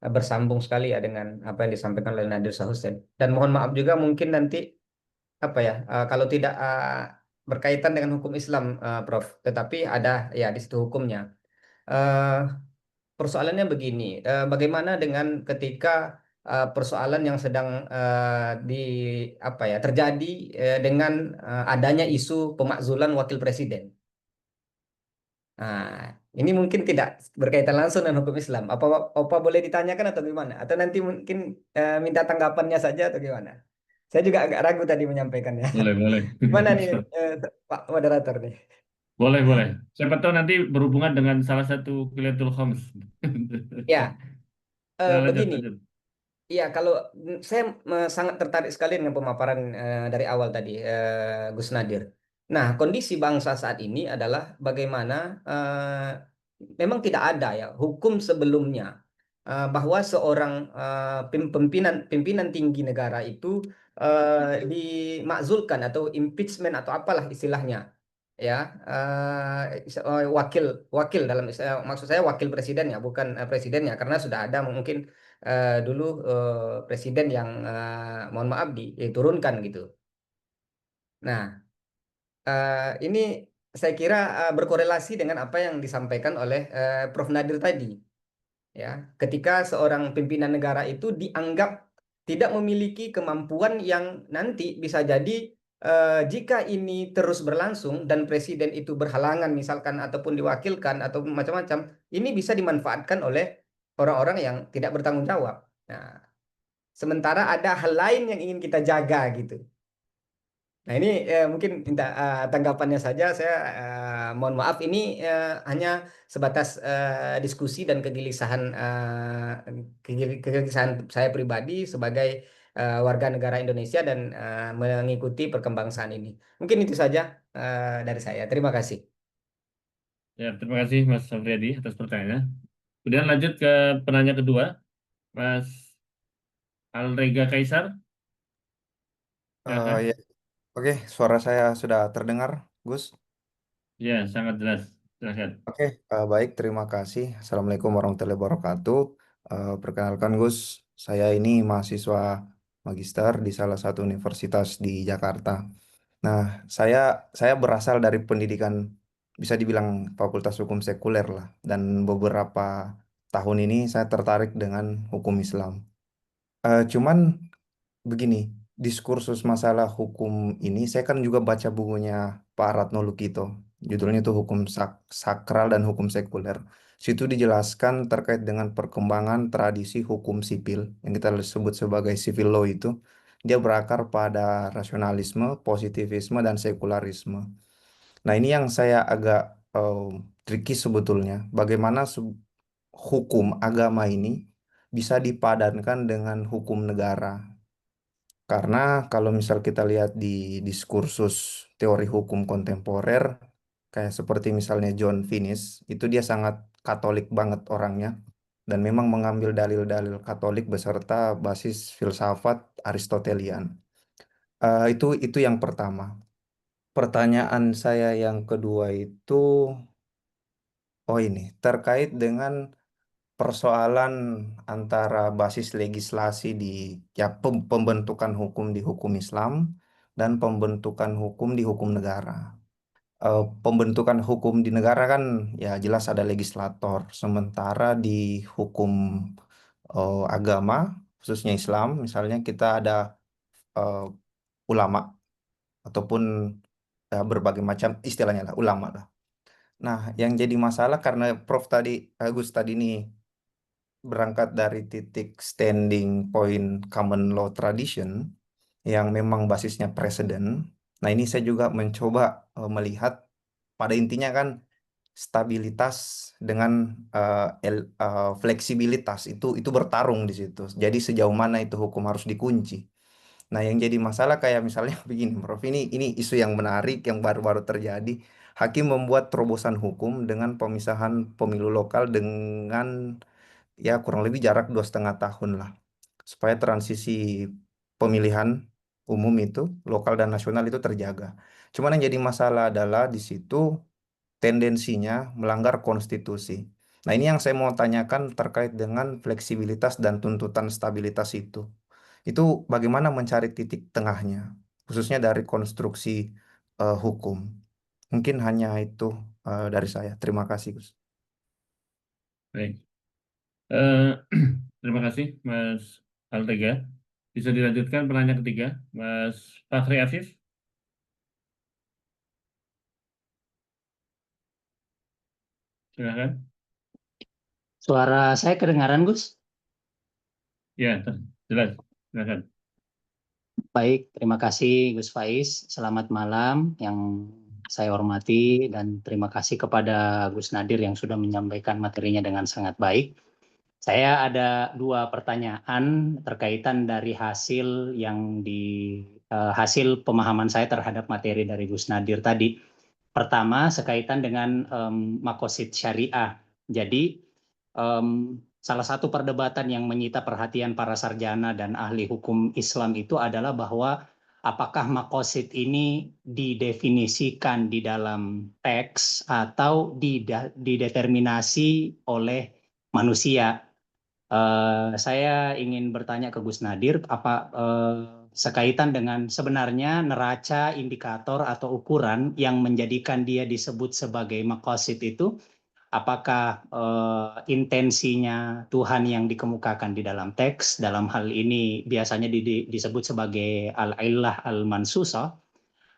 bersambung sekali ya dengan apa yang disampaikan oleh Nadir Sahusen. Dan mohon maaf juga mungkin nanti kalau tidak berkaitan dengan hukum Islam, Prof. Tetapi ada ya di situ hukumnya. Persoalannya begini, bagaimana dengan ketika persoalan yang sedang terjadi dengan adanya isu pemakzulan wakil presiden. Nah, ini mungkin tidak berkaitan langsung dengan hukum Islam. Apa boleh ditanyakan atau gimana? Atau nanti mungkin minta tanggapannya saja atau gimana? Saya juga agak ragu tadi menyampaikannya. Boleh. Gimana nih Pak moderator nih? Boleh. Siapa tahu nanti berhubungan dengan salah satu Qilatul Khams. Ya, begini. Lanjut. Iya, kalau saya sangat tertarik sekali dengan pemaparan dari awal tadi, Gus Nadir. Nah, kondisi bangsa saat ini adalah bagaimana memang tidak ada ya hukum sebelumnya bahwa seorang pimpinan tinggi negara itu dimakzulkan atau impeachment atau apalah istilahnya ya wakil dalam maksud saya wakil presiden ya bukan presidennya karena sudah ada mungkin dulu presiden yang mohon maaf diturunkan gitu. Nah, ini saya kira berkorelasi dengan apa yang disampaikan oleh Prof. Nadir tadi. Ya, ketika seorang pimpinan negara itu dianggap tidak memiliki kemampuan yang nanti bisa jadi jika ini terus berlangsung dan presiden itu berhalangan misalkan ataupun diwakilkan atau macam-macam, ini bisa dimanfaatkan oleh orang-orang yang tidak bertanggung jawab. Nah, sementara ada hal lain yang ingin kita jaga gitu. Nah ini mungkin minta tanggapannya saja. Saya mohon maaf ini hanya sebatas diskusi dan kegelisahan saya pribadi sebagai warga negara Indonesia dan mengikuti perkembangan ini. Mungkin itu saja dari saya. Terima kasih. Ya, terima kasih Mas Afriyadi atas pertanyaannya. Kemudian lanjut ke penanya kedua, Mas Alrega Kaisar. Silakan. Ya. Oke, suara saya sudah terdengar, Gus. Ya, sangat jelas. Silakan. Oke, baik, terima kasih. Assalamualaikum warahmatullahi wabarakatuh. Perkenalkan, Gus, saya ini mahasiswa magister di salah satu universitas di Jakarta. Nah, saya berasal dari pendidikan bisa dibilang Fakultas Hukum Sekuler lah, dan beberapa tahun ini saya tertarik dengan hukum Islam. Cuman begini, diskursus masalah hukum ini, saya kan juga baca bukunya Pak Ratno Lukito. Judulnya itu Hukum Sakral dan Hukum Sekuler. Situ dijelaskan terkait dengan perkembangan tradisi hukum sipil yang kita sebut sebagai civil law itu. Dia berakar pada rasionalisme, positivisme, dan sekularisme. Nah, ini yang saya agak tricky sebetulnya. Bagaimana hukum agama ini bisa dipadankan dengan hukum negara. Karena kalau misal kita lihat di diskursus teori hukum kontemporer, kayak seperti misalnya John Finnis, itu dia sangat Katolik banget orangnya, dan memang mengambil dalil-dalil Katolik beserta basis filsafat Aristotelian. Itu yang pertama. Pertanyaan saya yang kedua itu, ini terkait dengan persoalan antara basis legislasi di ya pembentukan hukum di hukum Islam dan pembentukan hukum di hukum negara. Pembentukan hukum di negara kan ya jelas ada legislator, sementara di hukum agama khususnya Islam misalnya kita ada eh, ulama ataupun berbagai macam istilahnya lah ulama lah. Nah, yang jadi masalah karena Prof tadi Agus tadi nih berangkat dari titik standing point common law tradition yang memang basisnya preseden. Nah, ini saya juga mencoba melihat pada intinya kan stabilitas dengan fleksibilitas itu bertarung di situ. Jadi sejauh mana itu hukum harus dikunci. Nah, yang jadi masalah kayak misalnya begini, Prof. Ini isu yang menarik yang baru-baru terjadi. Hakim membuat terobosan hukum dengan pemisahan pemilu lokal dengan ya kurang lebih jarak 2,5 tahun lah supaya transisi pemilihan umum itu lokal dan nasional itu terjaga. Cuman yang jadi masalah adalah di situ tendensinya melanggar konstitusi. Nah, ini yang saya mau tanyakan terkait dengan fleksibilitas dan tuntutan stabilitas itu. Itu bagaimana mencari titik tengahnya, khususnya dari konstruksi hukum. Mungkin hanya itu dari saya. Terima kasih, Gus. Baik. Terima kasih, Mas Alrega. Bisa dilanjutkan penanya ketiga, Mas Fakhri Afif. Silakan. Suara saya kedengaran, Gus? Ya, jelas. Silakan. Baik, terima kasih Gus Faiz. Selamat malam yang saya hormati dan terima kasih kepada Gus Nadir yang sudah menyampaikan materinya dengan sangat baik. Saya ada dua pertanyaan terkaitan dari hasil pemahaman saya terhadap materi dari Gus Nadir tadi. Pertama, sekaitan dengan makosid syariah. Jadi, salah satu perdebatan yang menyita perhatian para sarjana dan ahli hukum Islam itu adalah bahwa apakah makosid ini didefinisikan di dalam teks atau dideterminasi oleh manusia. Saya ingin bertanya ke Gus Nadir, sekaitan dengan sebenarnya neraca, indikator atau ukuran yang menjadikan dia disebut sebagai maqasid itu, apakah intensinya Tuhan yang dikemukakan di dalam teks, dalam hal ini biasanya disebut sebagai al-illah al-mansusah,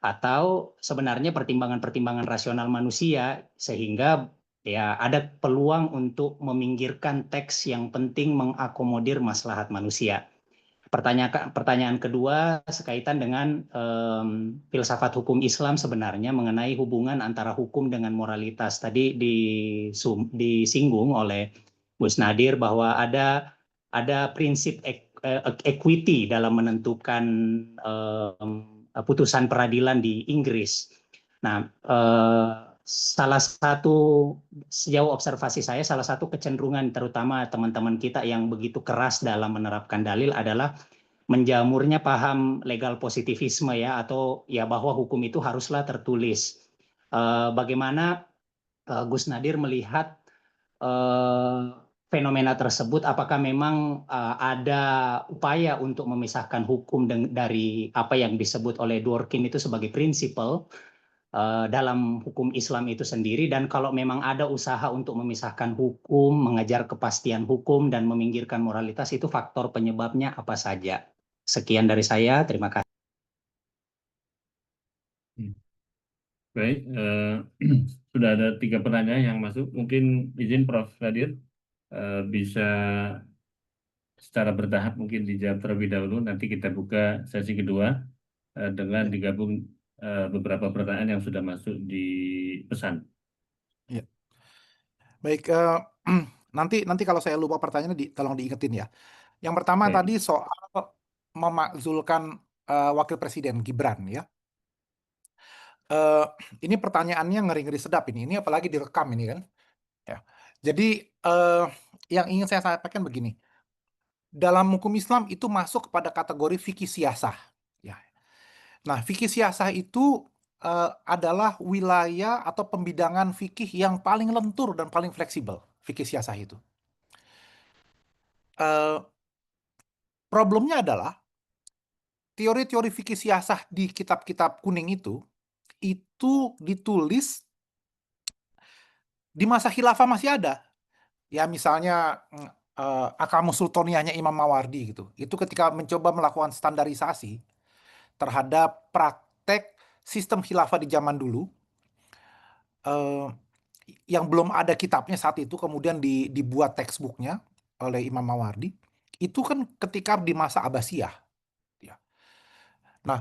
atau sebenarnya pertimbangan-pertimbangan rasional manusia sehingga ya ada peluang untuk meminggirkan teks yang penting mengakomodir maslahat manusia. Pertanyaan kedua sekaitan dengan filsafat hukum Islam sebenarnya mengenai hubungan antara hukum dengan moralitas. Tadi disinggung oleh Gus Nadir bahwa ada prinsip equity dalam menentukan putusan peradilan di Inggris. Nah, salah satu sejauh observasi saya, salah satu kecenderungan terutama teman-teman kita yang begitu keras dalam menerapkan dalil adalah menjamurnya paham legal positivisme ya, atau ya bahwa hukum itu haruslah tertulis. Bagaimana Gus Nadir melihat fenomena tersebut? Apakah memang ada upaya untuk memisahkan hukum dari apa yang disebut oleh Dworkin itu sebagai prinsipal dalam hukum Islam itu sendiri, dan kalau memang ada usaha untuk memisahkan hukum, mengejar kepastian hukum dan meminggirkan moralitas, itu faktor penyebabnya apa saja? Sekian dari saya, terima kasih. Baik, sudah ada 3 pertanyaan yang masuk. Mungkin izin Prof. Nadir bisa secara bertahap mungkin dijawab terlebih dahulu. Nanti kita buka sesi kedua dengan digabung beberapa pertanyaan yang sudah masuk di pesan. Ya. Baik, nanti kalau saya lupa pertanyaannya tolong diingetin ya. Yang pertama Baik. tadi soal memakzulkan wakil presiden Gibran ya. Ini pertanyaannya ngeri-ngeri sedap ini. Ini apalagi direkam ini kan. Ya. Jadi yang ingin saya sampaikan begini. Dalam hukum Islam itu masuk kepada kategori fikih siyasah. Ya. Nah, fikih siyasah itu adalah wilayah atau pembidangan fikih yang paling lentur dan paling fleksibel. Fikih siyasah itu. Problemnya adalah teori-teori fikih siyasah di kitab-kitab kuning itu ditulis di masa khilafah masih ada. Ya misalnya Akamus Sultaniyahnya Imam Mawardi gitu. Itu ketika mencoba melakukan standarisasi terhadap praktek sistem khilafah di zaman dulu, yang belum ada kitabnya saat itu, kemudian dibuat textbooknya oleh Imam Mawardi. Itu kan ketika di masa Abbasiyah. Ya. Nah,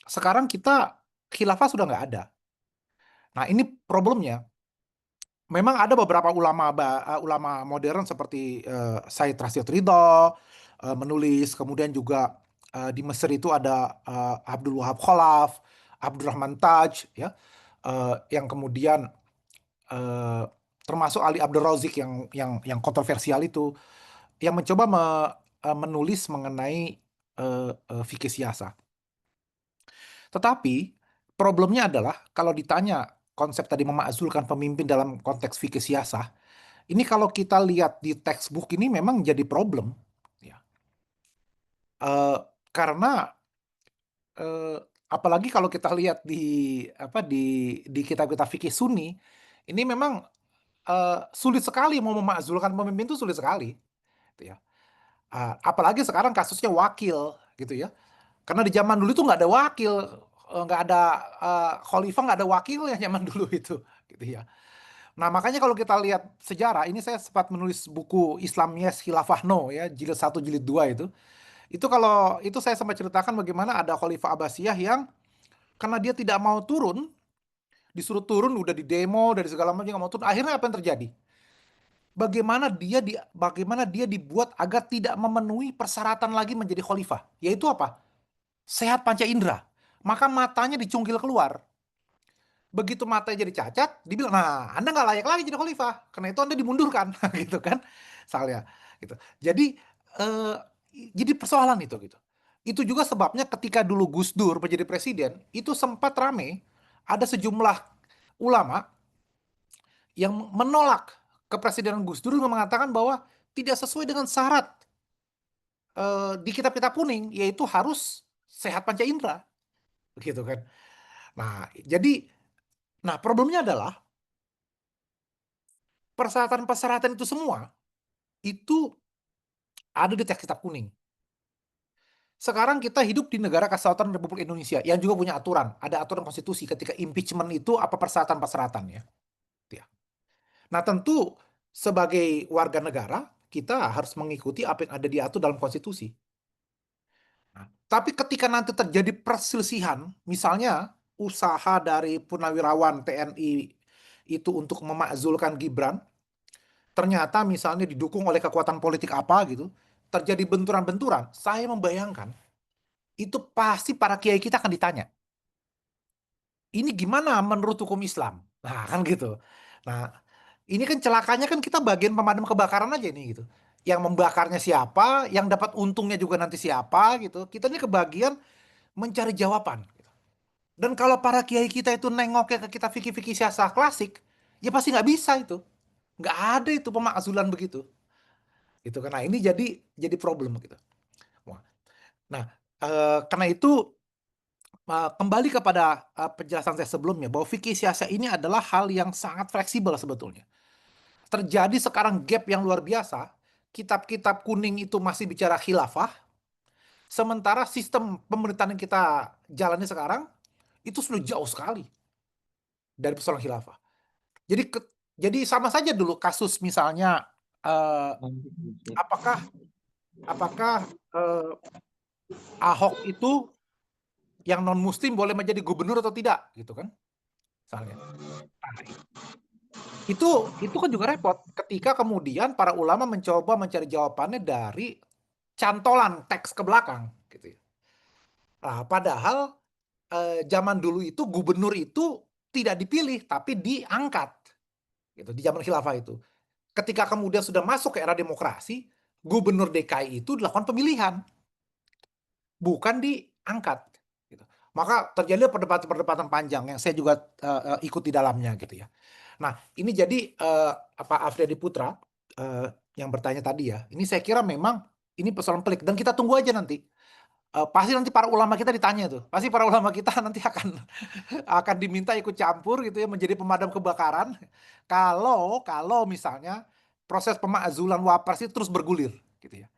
sekarang kita khilafah sudah nggak ada. Nah, ini problemnya. Memang ada beberapa ulama modern seperti Said Rashid Ridho menulis, kemudian juga di Mesir itu ada Abdul Wahab Khalaf, Abdurrahman Taj, ya, yang kemudian termasuk Ali Abdul Razik yang kontroversial itu, yang mencoba menulis mengenai fikih siyasah. Tetapi problemnya adalah kalau ditanya konsep tadi memakzulkan pemimpin dalam konteks fikih siyasah, ini kalau kita lihat di textbook ini memang jadi problem, ya. Karena apalagi kalau kita lihat di kitab-kitab fikih Sunni, ini memang sulit sekali mau memakzulkan pemimpin itu sulit sekali, gitu ya. Apalagi sekarang kasusnya wakil, gitu ya. Karena di zaman dulu itu nggak ada wakil, nggak ada khalifah, nggak ada wakil yang zaman dulu itu, gitu ya. Nah makanya kalau kita lihat sejarah, ini saya sempat menulis buku Islam Yes Khilafah No ya, jilid 1 jilid 2 itu. Kalau itu saya sempat ceritakan bagaimana ada Khalifah Abbasiyah yang karena dia tidak mau turun, disuruh turun, udah di demo dari segala macam nggak mau turun. Akhirnya apa yang terjadi? bagaimana dia dibuat agar tidak memenuhi persyaratan lagi menjadi khalifah, yaitu apa? Sehat panca indera. Maka matanya dicungkil keluar. Begitu matanya jadi cacat, dibilang, nah Anda nggak layak lagi jadi khalifah, karena itu Anda dimundurkan, gitu kan, misalnya, gitu. Eh, jadi persoalan itu, gitu. Itu juga sebabnya ketika dulu Gus Dur menjadi presiden, itu sempat rame, ada sejumlah ulama yang menolak kepresidenan Gus Dur dengan mengatakan bahwa tidak sesuai dengan syarat di kitab-kitab kuning, yaitu harus sehat panca indera, gitu kan. Nah, problemnya adalah persyaratan-persyaratan itu semua itu ada di teks kitab kuning. Sekarang kita hidup di negara kesatuan Republik Indonesia yang juga punya aturan, ada aturan konstitusi ketika impeachment itu apa persyaratan-persyaratannya. Ya. Nah, tentu sebagai warga negara kita harus mengikuti apa yang ada diatur dalam konstitusi. Nah, tapi ketika nanti terjadi perselisihan, misalnya usaha dari purnawirawan TNI itu untuk memakzulkan Gibran, ternyata misalnya didukung oleh kekuatan politik apa gitu, terjadi benturan-benturan, saya membayangkan itu pasti para kiai kita akan ditanya, ini gimana menurut hukum Islam? Nah, kan gitu. Nah, ini kan celakanya kan kita bagian pemadam kebakaran aja ini gitu. Yang membakarnya siapa, yang dapat untungnya juga nanti siapa gitu. Kita ini kebagian mencari jawaban. Gitu. Dan kalau para kiai kita itu nengoknya ke kita fikih-fikih siasah klasik, ya pasti nggak bisa itu. Nggak ada itu pemakzulan begitu. Gitu karena ini jadi problem gitu. Wah. Nah, karena itu kembali kepada penjelasan saya sebelumnya bahwa fikih siasah ini adalah hal yang sangat fleksibel sebetulnya. Terjadi sekarang gap yang luar biasa. Kitab-kitab kuning itu masih bicara khilafah, sementara sistem pemerintahan yang kita jalani sekarang itu sudah jauh sekali dari persoalan khilafah. Jadi sama saja dulu kasus misalnya apakah Ahok itu yang non muslim boleh menjadi gubernur atau tidak gitu kan misalnya. Nah, itu kan juga repot ketika kemudian para ulama mencoba mencari jawabannya dari cantolan teks ke belakang gitu ya. Nah, padahal zaman dulu itu gubernur itu tidak dipilih tapi diangkat gitu di zaman khilafah itu. Ketika kemudian sudah masuk ke era demokrasi, gubernur DKI itu dilakukan pemilihan, bukan diangkat. Gitu. Maka terjadi perdebatan-perdebatan panjang yang saya juga ikut di dalamnya gitu ya. Nah, ini jadi Afriyadi Putra yang bertanya tadi ya. Ini saya kira memang ini persoalan pelik dan kita tunggu aja nanti. Pasti nanti para ulama kita ditanya tuh. Pasti para ulama kita nanti akan diminta ikut campur gitu ya menjadi pemadam kebakaran. Kalau misalnya proses pemakzulan wapres itu terus bergulir gitu ya.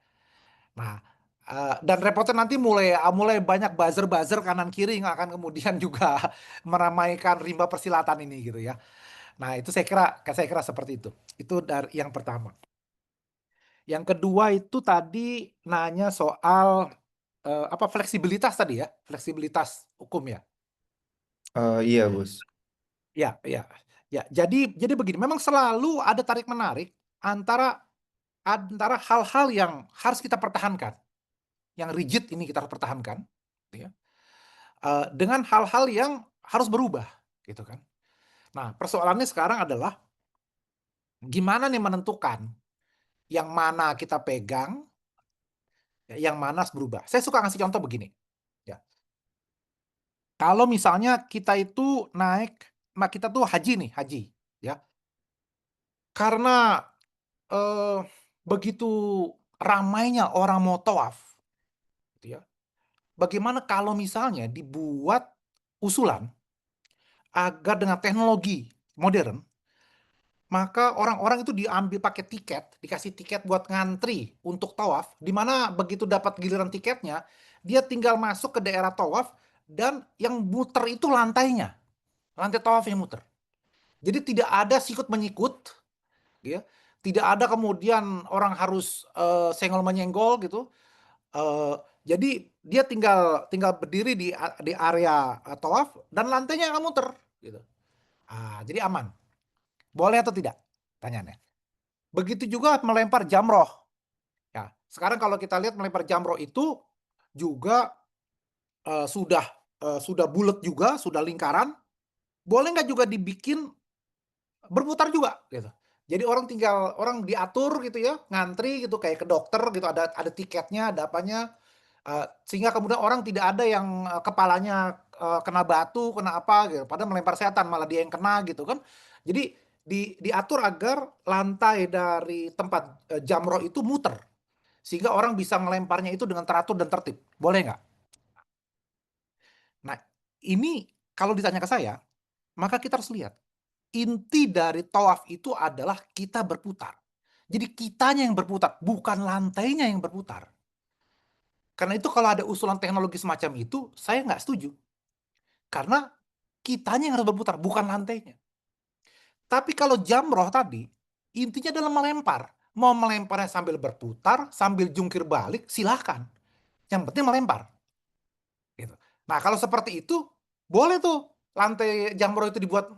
Nah, dan repotnya nanti mulai banyak buzzer-buzzer kanan kiri yang akan kemudian juga meramaikan rimba persilatan ini gitu ya. Nah, itu saya kira seperti itu. Itu dari yang pertama. Yang kedua itu tadi nanya soal fleksibilitas tadi ya, fleksibilitas hukum ya. Iya, Gus. Ya, ya. Ya, jadi begini, memang selalu ada tarik menarik antara hal-hal yang harus kita pertahankan. Yang rigid ini kita harus pertahankan, gitu ya. Dengan hal-hal yang harus berubah, gitu kan. Nah, persoalannya sekarang adalah gimana nih menentukan yang mana kita pegang, yang mana harus berubah. Saya suka ngasih contoh begini. Ya. Kalau misalnya kita itu kita tuh haji, ya. Karena begitu ramainya orang mau tawaf, gitu ya. Bagaimana kalau misalnya dibuat usulan agar dengan teknologi modern, maka orang-orang itu diambil pakai tiket, dikasih tiket buat ngantri untuk tawaf, di mana begitu dapat giliran tiketnya, dia tinggal masuk ke daerah tawaf dan yang muter itu lantainya, lantai tawaf yang muter. Jadi tidak ada sikut menyikut, ya. Tidak ada kemudian orang harus senggol menyenggol gitu. Jadi dia tinggal berdiri di area tawaf dan lantainya nggak muter, gitu. Jadi aman. Boleh atau tidak? Tanyanya. Begitu juga melempar jamroh. Ya, sekarang kalau kita lihat melempar jamroh itu juga sudah bulat juga, sudah lingkaran. Boleh nggak juga dibikin berputar juga gitu. Jadi orang diatur gitu ya, ngantri gitu kayak ke dokter gitu, ada tiketnya, ada apanya, sehingga kemudian orang tidak ada yang kepalanya kena batu, kena apa gitu, padahal melempar setan malah dia yang kena gitu kan. Jadi diatur agar lantai dari tempat jamroh itu muter, sehingga orang bisa melemparnya itu dengan teratur dan tertib. Boleh nggak? Nah, ini kalau ditanya ke saya, maka kita harus lihat. Inti dari tawaf itu adalah kita berputar. Jadi kitanya yang berputar, bukan lantainya yang berputar. Karena itu kalau ada usulan teknologi semacam itu, saya nggak setuju. Karena kitanya yang harus berputar, bukan lantainya. Tapi kalau jamroh tadi, intinya adalah melempar. Mau melemparnya sambil berputar, sambil jungkir balik, silahkan. Yang penting melempar. Gitu. Nah kalau seperti itu, boleh tuh lantai jamroh itu dibuat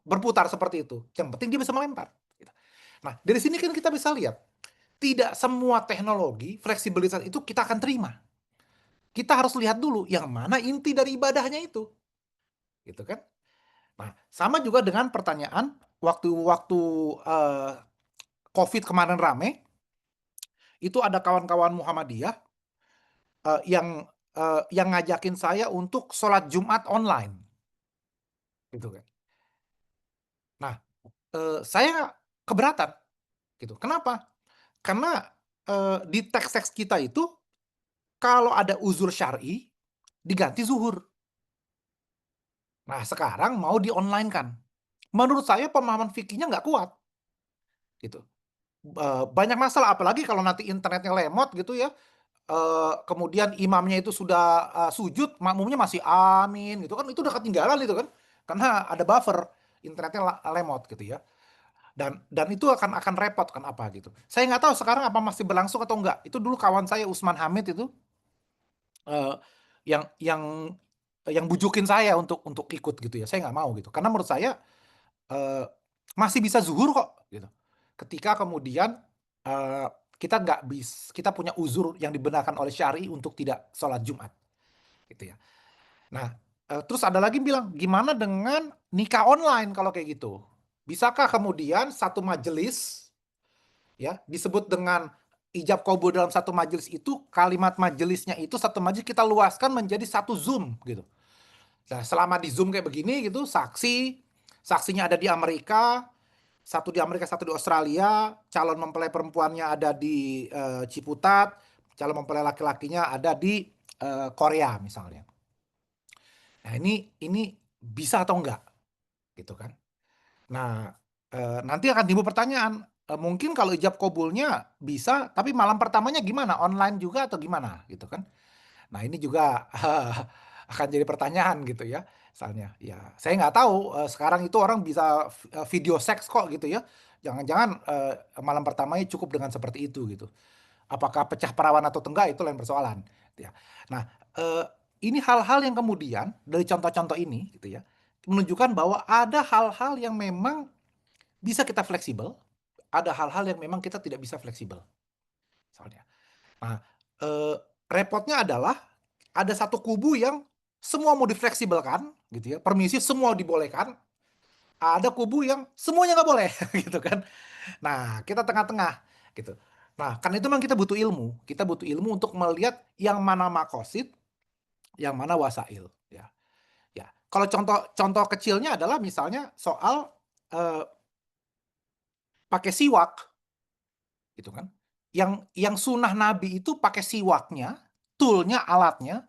berputar seperti itu. Yang penting dia bisa melempar. Nah dari sini kan kita bisa lihat, tidak semua teknologi fleksibilitas itu kita akan terima. Kita harus lihat dulu yang mana inti dari ibadahnya itu, gitu kan? Nah sama juga dengan pertanyaan waktu COVID kemarin rame, itu ada kawan-kawan Muhammadiyah yang ngajakin saya untuk sholat Jumat online, gitu kan? Nah, saya keberatan, gitu. Kenapa? Karena di teks-teks kita itu kalau ada uzur syar'i diganti zuhur. Nah, sekarang mau di-online-kan. Menurut saya pemahaman fikihnya nggak kuat, gitu. Banyak masalah, apalagi kalau nanti internetnya lemot gitu ya. Kemudian imamnya itu sudah sujud, makmumnya masih amin gitu kan, itu udah ketinggalan itu kan, karena ada buffer internetnya lemot gitu ya. Dan itu akan repot kan apa gitu. Saya nggak tahu sekarang apa masih berlangsung atau enggak. Itu dulu kawan saya Usman Hamid itu yang bujukin saya untuk ikut gitu ya. Saya nggak mau gitu. Karena menurut saya masih bisa zuhur kok gitu. Ketika kemudian kita punya uzur yang dibenarkan oleh syari untuk tidak sholat Jumat gitu ya. Nah, terus ada lagi bilang, gimana dengan nikah online kalau kayak gitu? Bisakah kemudian satu majelis ya disebut dengan ijab kabul dalam satu majelis itu, kalimat majelisnya itu satu majelis kita luaskan menjadi satu Zoom gitu. Nah, selama di Zoom kayak begini gitu, saksinya ada di Amerika, satu di Amerika, satu di Australia, calon mempelai perempuannya ada di Ciputat, calon mempelai laki-lakinya ada di Korea misalnya. Nah, ini bisa atau enggak? Gitu kan. Nah, nanti akan timbul pertanyaan, mungkin kalau ijab kabulnya bisa, tapi malam pertamanya gimana? Online juga atau gimana? Gitu kan. Nah, ini juga akan jadi pertanyaan gitu ya. Misalnya, ya saya nggak tahu sekarang itu orang bisa video seks kok gitu ya. Jangan-jangan malam pertamanya cukup dengan seperti itu gitu. Apakah pecah perawan atau enggak itu lain persoalan. Ya. Nah, ini hal-hal yang kemudian dari contoh-contoh ini gitu ya, menunjukkan bahwa ada hal-hal yang memang bisa kita fleksibel, ada hal-hal yang memang kita tidak bisa fleksibel. Misalnya. Nah, repotnya adalah ada satu kubu yang semua mau difleksibelkan, gitu ya, permisi semua dibolehkan. Ada kubu yang semuanya nggak boleh, gitu kan. Nah, kita tengah-tengah, gitu. Nah, karena itu memang kita butuh ilmu. Kita butuh ilmu untuk melihat yang mana makosid, yang mana wasail. Ya, ya. Kalau contoh kecilnya adalah misalnya soal pakai siwak, gitu kan. Yang sunnah Nabi itu pakai siwaknya, toolnya, alatnya,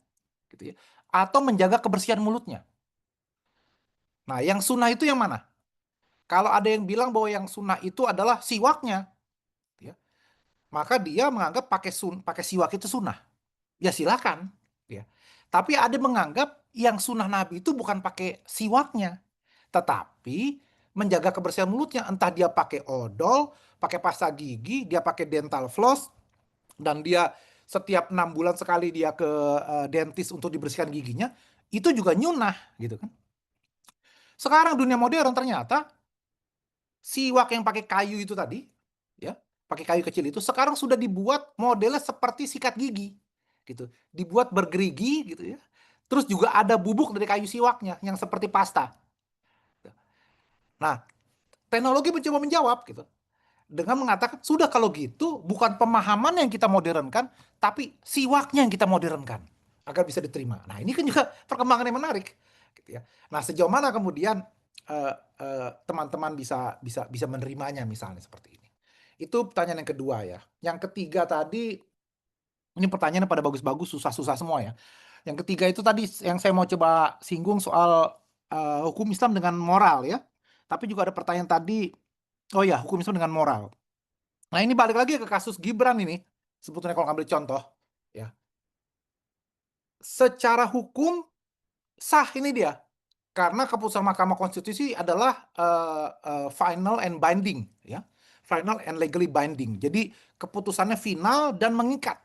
gitu ya, atau menjaga kebersihan mulutnya. Nah, yang sunnah itu yang mana? Kalau ada yang bilang bahwa yang sunnah itu adalah siwaknya, ya, maka dia menganggap pakai siwak itu sunnah. Ya silakan. Ya. Tapi ada yang menganggap yang sunnah Nabi itu bukan pakai siwaknya, tetapi menjaga kebersihan mulutnya. Entah dia pakai odol, pakai pasta gigi, dia pakai dental floss, dan dia setiap 6 bulan sekali dia ke dentist untuk dibersihkan giginya, itu juga nyunah gitu kan. Sekarang dunia modern ternyata siwak yang pakai kayu itu tadi, ya, pakai kayu kecil itu sekarang sudah dibuat modelnya seperti sikat gigi, gitu. Dibuat bergerigi, gitu ya. Terus juga ada bubuk dari kayu siwaknya yang seperti pasta. Nah, teknologi mencoba menjawab, gitu, dengan mengatakan sudah kalau gitu bukan pemahaman yang kita modernkan, tapi siwaknya yang kita modernkan agar bisa diterima. Nah, ini kan juga perkembangan yang menarik, gitu ya. Nah, sejauh mana kemudian teman-teman bisa menerimanya misalnya seperti ini. Itu pertanyaan yang kedua ya. Yang ketiga tadi, ini pertanyaannya pada bagus-bagus, susah-susah semua ya. Yang ketiga itu tadi yang saya mau coba singgung soal hukum Islam dengan moral ya. Tapi juga ada pertanyaan tadi, oh ya, hukum Islam dengan moral. Nah, ini balik lagi ke kasus Gibran ini, sebetulnya kalau ngambil contoh, ya. Secara hukum sah ini dia, karena keputusan Mahkamah Konstitusi adalah final and binding, ya, final and legally binding. Jadi keputusannya final dan mengikat.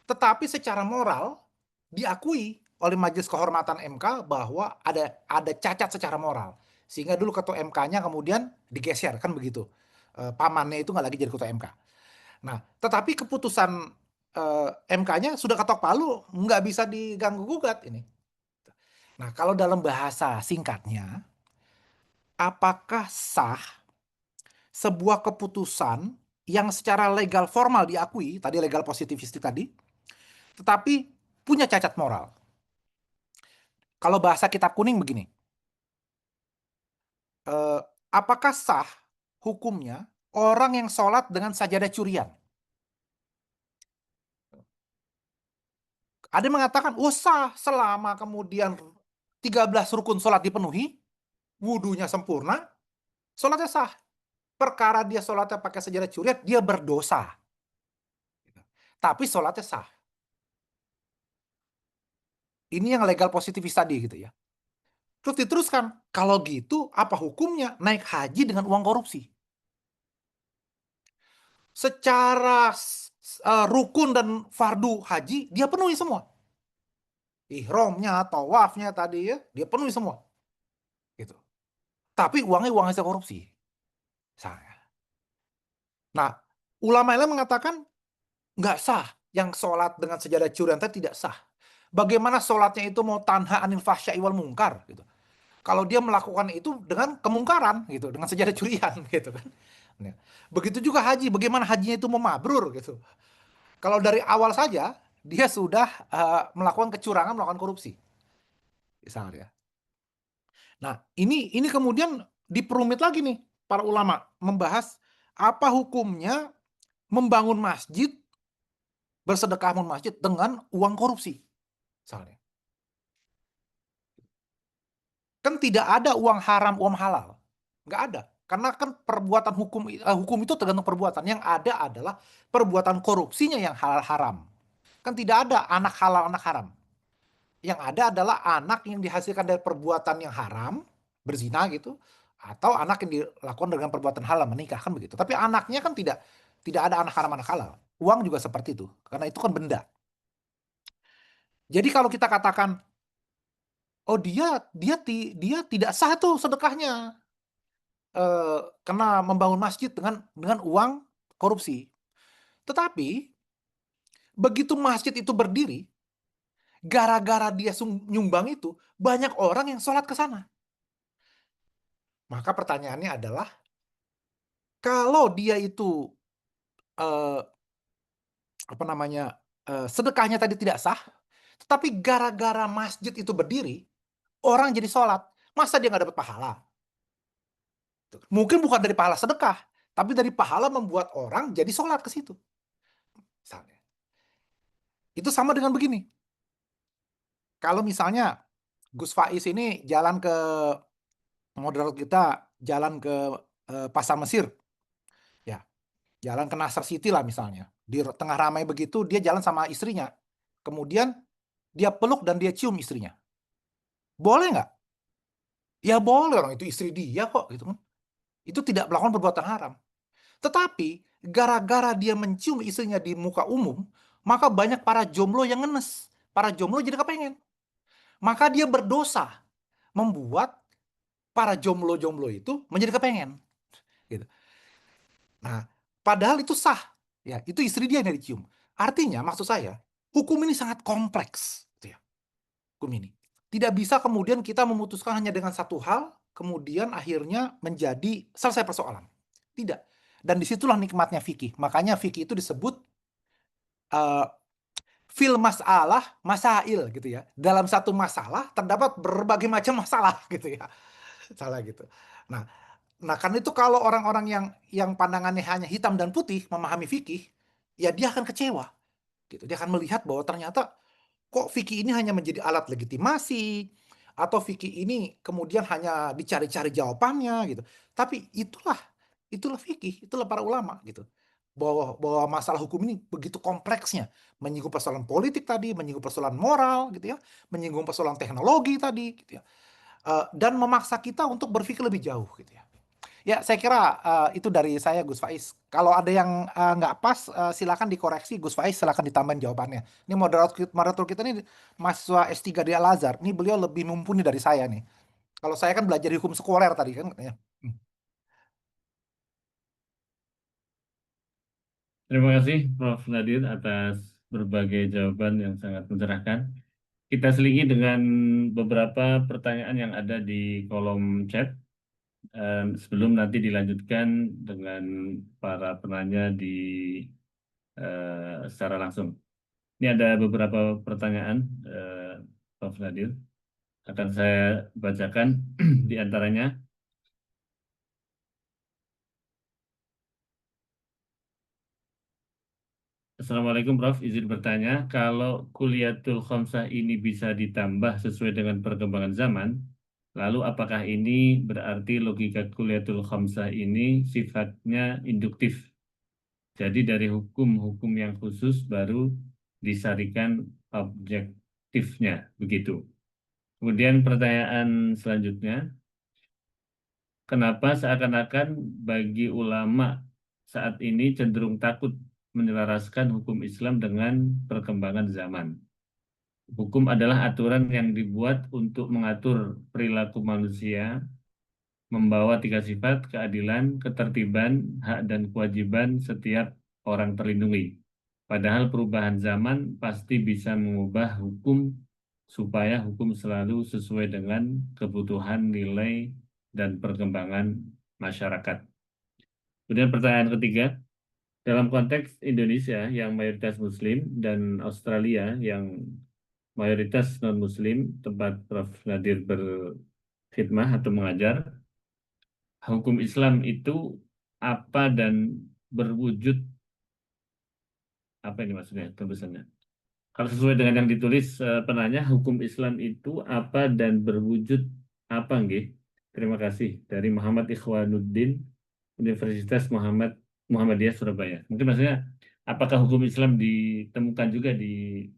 Tetapi secara moral diakui oleh Majelis Kehormatan MK bahwa ada cacat secara moral, sehingga dulu ketua MK-nya kemudian digeser, kan begitu. Pamannya itu nggak lagi jadi ketua MK. Nah, tetapi keputusan MK-nya sudah ketok palu, nggak bisa diganggu gugat ini. Nah, kalau dalam bahasa singkatnya, apakah sah sebuah keputusan yang secara legal formal diakui, tadi legal positivistik tadi, tetapi punya cacat moral? Kalau bahasa kitab kuning begini, apakah sah hukumnya orang yang sholat dengan sajadah curian? Ada yang mengatakan, oh sah selama kemudian 13 rukun sholat dipenuhi, wudunya sempurna, sholatnya sah. Perkara dia sholatnya pakai sajadah curian, dia berdosa. Tapi sholatnya sah. Ini yang legal positivis tadi gitu ya. Terus diteruskan, kalau gitu apa hukumnya naik haji dengan uang korupsi? Secara rukun dan fardu haji, dia penuhi semua. Ihramnya, tawafnya tadi ya, dia penuhi semua. Gitu. Tapi uangnya uang hasil korupsi. Misalnya. Nah, ulama lain mengatakan nggak sah. Yang sholat dengan sajadah curian tadi tidak sah. Bagaimana sholatnya itu mau tanha anil fahsya'i wal mungkar gitu. Kalau dia melakukan itu dengan kemungkaran gitu, dengan sajadah curian gitu kan. Begitu juga haji, bagaimana hajinya itu mau mabrur gitu. Kalau dari awal saja dia sudah melakukan kecurangan, melakukan korupsi. Misalnya. Nah, ini kemudian diperumit lagi nih para ulama membahas apa hukumnya membangun masjid, bersedekah membangun masjid dengan uang korupsi. Misalnya. Kan tidak ada uang haram, uang halal. Nggak ada. Karena kan perbuatan hukum itu tergantung perbuatan. Yang ada adalah perbuatan korupsinya yang halal haram. Kan tidak ada anak halal, anak haram. Yang ada adalah anak yang dihasilkan dari perbuatan yang haram, berzina gitu, atau anak yang dilakukan dengan perbuatan halal, menikah, kan begitu. Tapi anaknya kan tidak ada anak haram, anak halal. Uang juga seperti itu, karena itu kan benda. Jadi kalau kita katakan, oh dia tidak sah tuh sedekahnya, kena membangun masjid dengan uang korupsi. Tetapi begitu masjid itu berdiri, gara-gara dia nyumbang itu, banyak orang yang sholat ke sana. Maka pertanyaannya adalah, kalau dia itu sedekahnya tadi tidak sah, tetapi gara-gara masjid itu berdiri, orang jadi sholat, masa dia nggak dapat pahala? Mungkin bukan dari pahala sedekah, tapi dari pahala membuat orang jadi sholat ke situ. Misalnya. Itu sama dengan begini. Kalau misalnya Gus Faiz ini jalan ke moderator kita, jalan ke Pasar Mesir, ya, jalan ke Nasr City lah misalnya, di tengah ramai begitu dia jalan sama istrinya, kemudian dia peluk dan dia cium istrinya, boleh nggak? Ya boleh, orang itu istri dia kok, gitu kan. Itu tidak melakukan perbuatan haram. Tetapi gara-gara dia mencium istrinya di muka umum, maka banyak para jomblo yang ngenes, para jomblo jadi kepengen. Maka dia berdosa membuat para jomblo-jomblo itu menjadi kepengen. gitu. Nah, padahal itu sah, ya, itu istri dia yang dicium. Artinya, maksud saya, hukum ini sangat kompleks, gitu ya. Hukum ini tidak bisa kemudian kita memutuskan hanya dengan satu hal, kemudian akhirnya menjadi selesai persoalan. Tidak. Dan disitulah nikmatnya fikih. Makanya fikih itu disebut fil masalah, masail gitu ya. Dalam satu masalah terdapat berbagai macam masalah gitu ya. Salah gitu. Nah, karena itu kalau orang-orang yang pandangannya hanya hitam dan putih memahami fikih, ya dia akan kecewa. Gitu. Dia akan melihat bahwa ternyata kok fikih ini hanya menjadi alat legitimasi, atau fikih ini kemudian hanya dicari-cari jawabannya gitu. Tapi itulah fikih, itulah para ulama gitu. Bahwa masalah hukum ini begitu kompleksnya, menyinggung persoalan politik tadi, menyinggung persoalan moral gitu ya, menyinggung persoalan teknologi tadi gitu ya. Dan memaksa kita untuk berpikir lebih jauh gitu ya. Ya, saya kira itu dari saya, Gus Faiz. Kalau ada yang nggak pas, silakan dikoreksi, Gus Faiz, silakan ditambahin jawabannya. Ini moderator kita nih mahasiswa S3 di Al-Azhar. Ini beliau lebih mumpuni dari saya nih. Kalau saya kan belajar hukum sekuler tadi kan katanya. Terima kasih Prof. Nadir atas berbagai jawaban yang sangat mencerahkan. Kita selingi dengan beberapa pertanyaan yang ada di kolom chat sebelum nanti dilanjutkan dengan para penanya secara langsung. Ini ada beberapa pertanyaan, Prof. Nadir. Akan saya bacakan di antaranya. Assalamualaikum Prof. Izin bertanya, kalau kuliatul khamsah ini bisa ditambah sesuai dengan perkembangan zaman, lalu apakah ini berarti logika kuliatul khamsah ini sifatnya induktif? Jadi dari hukum-hukum yang khusus baru disarikan objektifnya, begitu. Kemudian pertanyaan selanjutnya, kenapa seakan-akan bagi ulama saat ini cenderung takut menyelaraskan hukum Islam dengan perkembangan zaman? Hukum adalah aturan yang dibuat untuk mengatur perilaku manusia, membawa 3 sifat, keadilan, ketertiban, hak dan kewajiban setiap orang terlindungi. Padahal perubahan zaman pasti bisa mengubah hukum supaya hukum selalu sesuai dengan kebutuhan nilai dan perkembangan masyarakat. Kemudian pertanyaan ketiga, dalam konteks Indonesia yang mayoritas Muslim dan Australia yang mayoritas non-Muslim, tempat Prof. Nadir berkhidmah atau mengajar, hukum Islam itu apa dan berwujud apa ini maksudnya tulisannya? Kalau sesuai dengan yang ditulis penanya, hukum Islam itu apa dan berwujud apa nggih? Terima kasih dari Muhammad Ikhwanuddin, Universitas Muhammadiyah Surabaya. Mungkin maksudnya apakah hukum Islam ditemukan juga di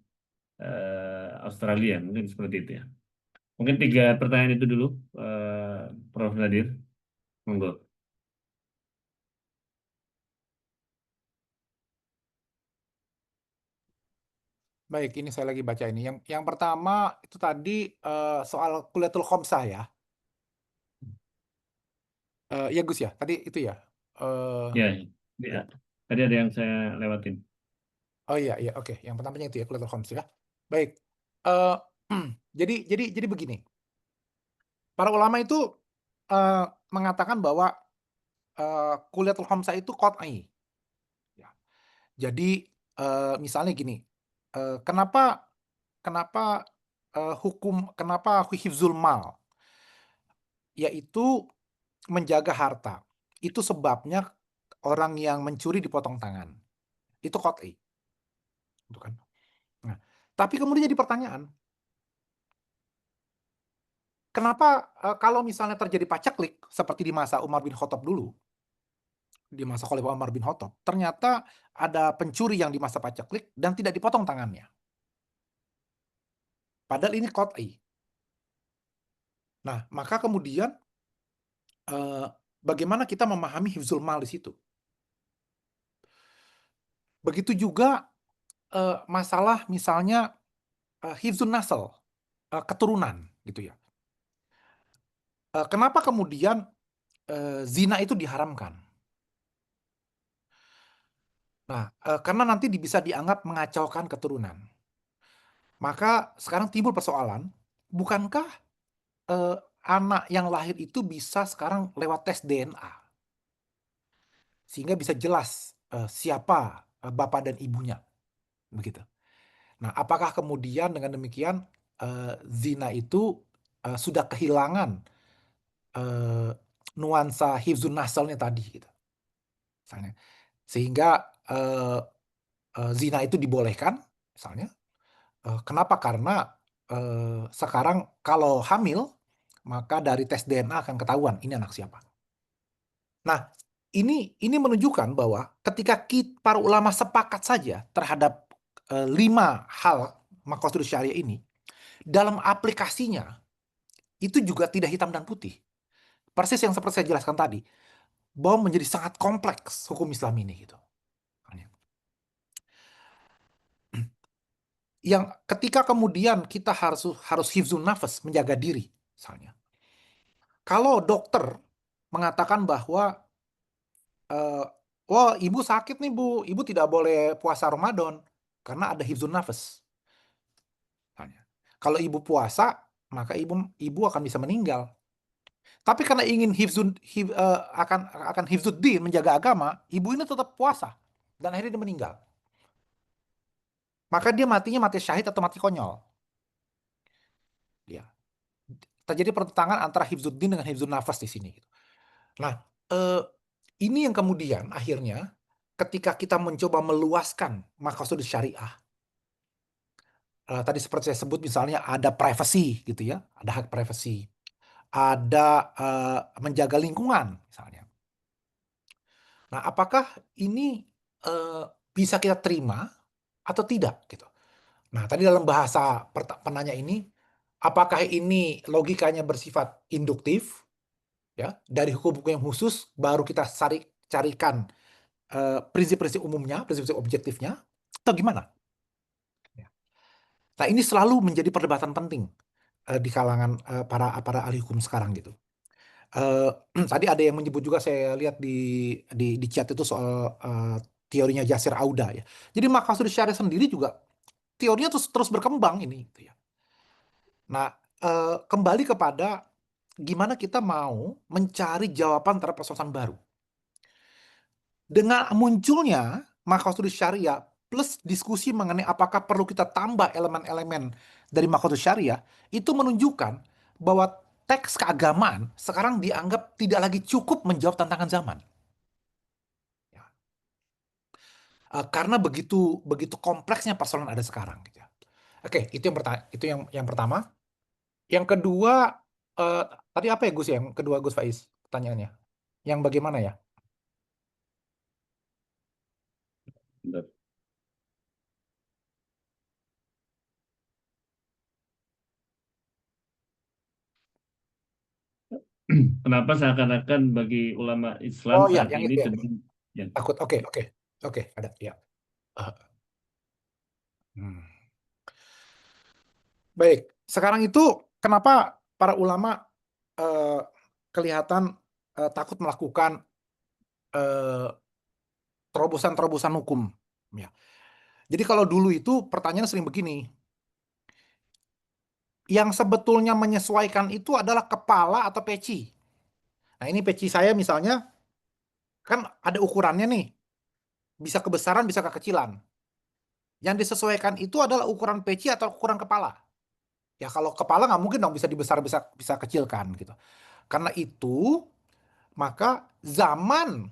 Australia? Mungkin seperti itu ya. Mungkin 3 pertanyaan itu dulu, Prof. Nadir. Monggo. Baik, ini saya lagi baca ini. Yang pertama itu tadi soal kuliatul khamsah ya. Ya Gus ya, tadi itu ya. Ya, ya. Tadi ada yang saya lewatin. Oh iya, oke. Yang pertamanya itu ya kuliatul khamsah ya. Baik. Eh, jadi begini. Para ulama itu mengatakan bahwa kuliatul khamsah itu qat'i. Ya. Jadi misalnya gini, kenapa hifzul mal, yaitu menjaga harta. Itu sebabnya orang yang mencuri dipotong tangan. Itu qat'i. Gitu kan. Nah, tapi kemudian jadi pertanyaan, kenapa kalau misalnya terjadi pacaklik seperti di masa Umar bin Khattab dulu, di masa Khalifah Umar bin Khattab, ternyata ada pencuri yang di masa pacaklik dan tidak dipotong tangannya. Padahal ini qat'i. Nah, maka kemudian bagaimana kita memahami hifzul mal di situ? Begitu juga masalah misalnya hifzun nasl, keturunan gitu ya. Kenapa kemudian zina itu diharamkan? Nah, karena nanti bisa dianggap mengacaukan keturunan. Maka sekarang timbul persoalan, bukankah anak yang lahir itu bisa sekarang lewat tes DNA? Sehingga bisa jelas siapa bapak dan ibunya. Begitu. Nah, apakah kemudian dengan demikian zina itu sudah kehilangan nuansa hifzun nasalnya tadi gitu. Misalnya. Sehingga zina itu dibolehkan misalnya. Kenapa? Karena sekarang kalau hamil maka dari tes DNA akan ketahuan ini anak siapa. Nah, ini menunjukkan bahwa ketika para ulama sepakat saja terhadap 5 hal maqasid syariah ini, dalam aplikasinya itu juga tidak hitam dan putih. Persis yang seperti saya jelaskan tadi, bahwa menjadi sangat kompleks hukum Islam ini gitu. Yang ketika kemudian kita harus hifzun nafas, menjaga diri misalnya. Kalau dokter mengatakan bahwa wah, ibu sakit nih Bu, ibu tidak boleh puasa Ramadan karena ada hifzun nafas. Kalau ibu puasa, maka ibu akan bisa meninggal. Tapi karena ingin akan hifzuddin, menjaga agama, ibu ini tetap puasa dan akhirnya dia meninggal. Maka dia matinya mati syahid atau mati konyol. Ya. Terjadi pertentangan antara hifzuddin dengan hifzun nafas di sini. Nah, ini yang kemudian akhirnya ketika kita mencoba meluaskan maqasid syariah, tadi seperti saya sebut misalnya ada privacy gitu ya, ada hak privacy, ada menjaga lingkungan misalnya. Nah, apakah ini bisa kita terima atau tidak gitu? Nah, tadi dalam bahasa penanya ini, apakah ini logikanya bersifat induktif ya, dari hukum-hukum yang khusus baru kita carikan prinsip-prinsip umumnya, prinsip-prinsip objektifnya, atau gimana? Nah, ini selalu menjadi perdebatan penting di kalangan para ahli hukum sekarang gitu. Tadi ada yang menyebut juga, saya lihat di chat itu soal teorinya Yasir Auda ya. Jadi maqasid syariah sendiri juga teorinya terus berkembang ini gitu ya. Nah, kembali kepada gimana kita mau mencari jawaban terhadap persoalan baru. Dengan munculnya maqasid syariah plus diskusi mengenai apakah perlu kita tambah elemen-elemen dari maqasid syariah, itu menunjukkan bahwa teks keagamaan sekarang dianggap tidak lagi cukup menjawab tantangan zaman. Ya. Karena begitu kompleksnya persoalan ada sekarang. Gitu ya. Oke, itu yang pertama. Yang kedua, tadi apa ya Gus? Yang kedua Gus Faiz pertanyaannya. Yang bagaimana ya? Bentar. Kenapa seakan-akan bagi ulama Islam Oh iya, saat yang ini itu ya. sedang ya, Takut. Oke, ada ya. Baik, sekarang itu kenapa para ulama kelihatan takut melakukan terobosan-terobosan hukum? Ya. Jadi kalau dulu itu pertanyaan sering begini, yang sebetulnya menyesuaikan itu adalah kepala atau peci. Nah ini peci saya misalnya, kan ada ukurannya nih, bisa kebesaran, bisa kekecilan. Yang disesuaikan itu adalah ukuran peci atau ukuran kepala. Ya kalau kepala nggak mungkin dong bisa dibesar, bisa kecilkan gitu. Karena itu maka zaman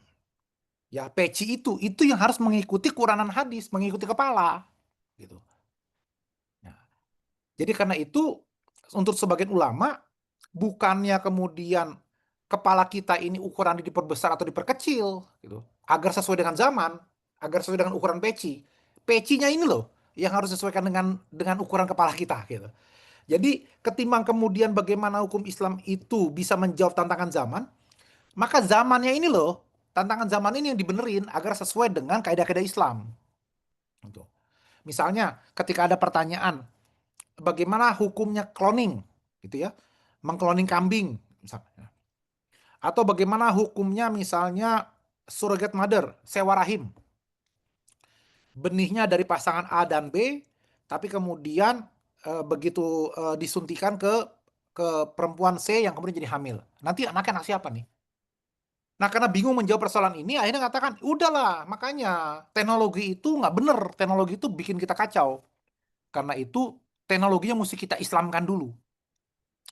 ya peci itu yang harus mengikuti Quranan hadis, mengikuti kepala gitu. Nah, jadi karena itu untuk sebagian ulama bukannya kemudian kepala kita ini ukuran diperbesar atau diperkecil gitu, agar sesuai dengan zaman, agar sesuai dengan ukuran peci. Pecinya ini loh yang harus disesuaikan dengan ukuran kepala kita gitu. Jadi ketimbang kemudian bagaimana hukum Islam itu bisa menjawab tantangan zaman, maka zamannya ini loh, tantangan zaman ini yang dibenerin agar sesuai dengan kaidah-kaidah Islam. Gitu. Misalnya ketika ada pertanyaan, bagaimana hukumnya cloning, gitu ya, mengkloning kambing, misalnya. Atau bagaimana hukumnya misalnya surrogate mother, sewa rahim. benihnya dari pasangan A dan B, tapi kemudian begitu disuntikan ke perempuan C yang kemudian jadi hamil. Nanti anaknya anak siapa nih? Nah, karena bingung menjawab persoalan ini, akhirnya katakan, udahlah, makanya teknologi itu nggak bener, teknologi itu bikin kita kacau. Karena itu teknologinya mesti kita islamkan dulu.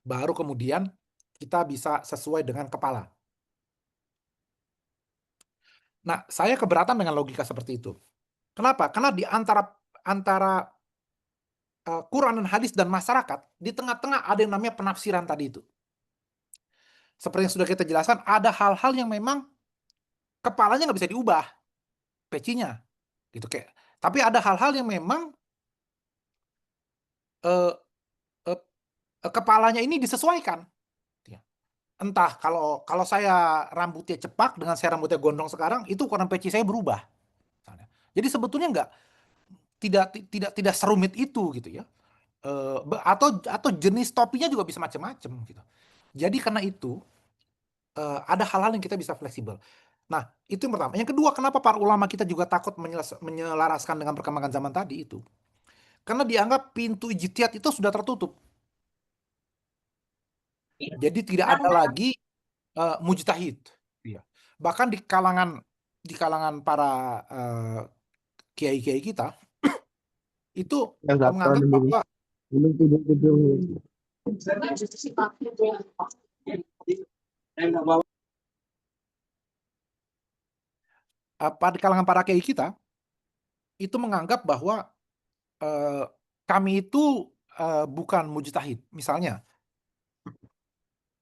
Baru kemudian kita bisa sesuai dengan kepala. Nah, saya keberatan dengan logika seperti itu. Kenapa? Karena di antara Quran dan hadis dan masyarakat, di tengah-tengah ada yang namanya penafsiran tadi itu. Seperti yang sudah kita jelaskan, ada hal-hal yang memang kepalanya nggak bisa diubah, pecinya, gitu kayak. Tapi ada hal-hal yang memang eh, eh, kepalanya ini disesuaikan. Entah kalau saya rambutnya cepak dengan saya rambutnya gondrong sekarang, itu ukuran peci saya berubah. Jadi sebetulnya tidak serumit itu gitu ya. Atau jenis topinya juga bisa macam-macam gitu. Jadi karena itu ada hal-hal yang kita bisa fleksibel. Nah, itu yang pertama. Yang kedua, kenapa para ulama kita juga takut menyelaraskan dengan perkembangan zaman tadi itu? Karena dianggap pintu ijtihad itu sudah tertutup. Jadi tidak ada lagi mujtahid. Iya. Bahkan di kalangan para kiai-kiai kita itu menganggap bahwa di kalangan para kiai kita itu menganggap bahwa kami itu bukan mujtahid. Misalnya,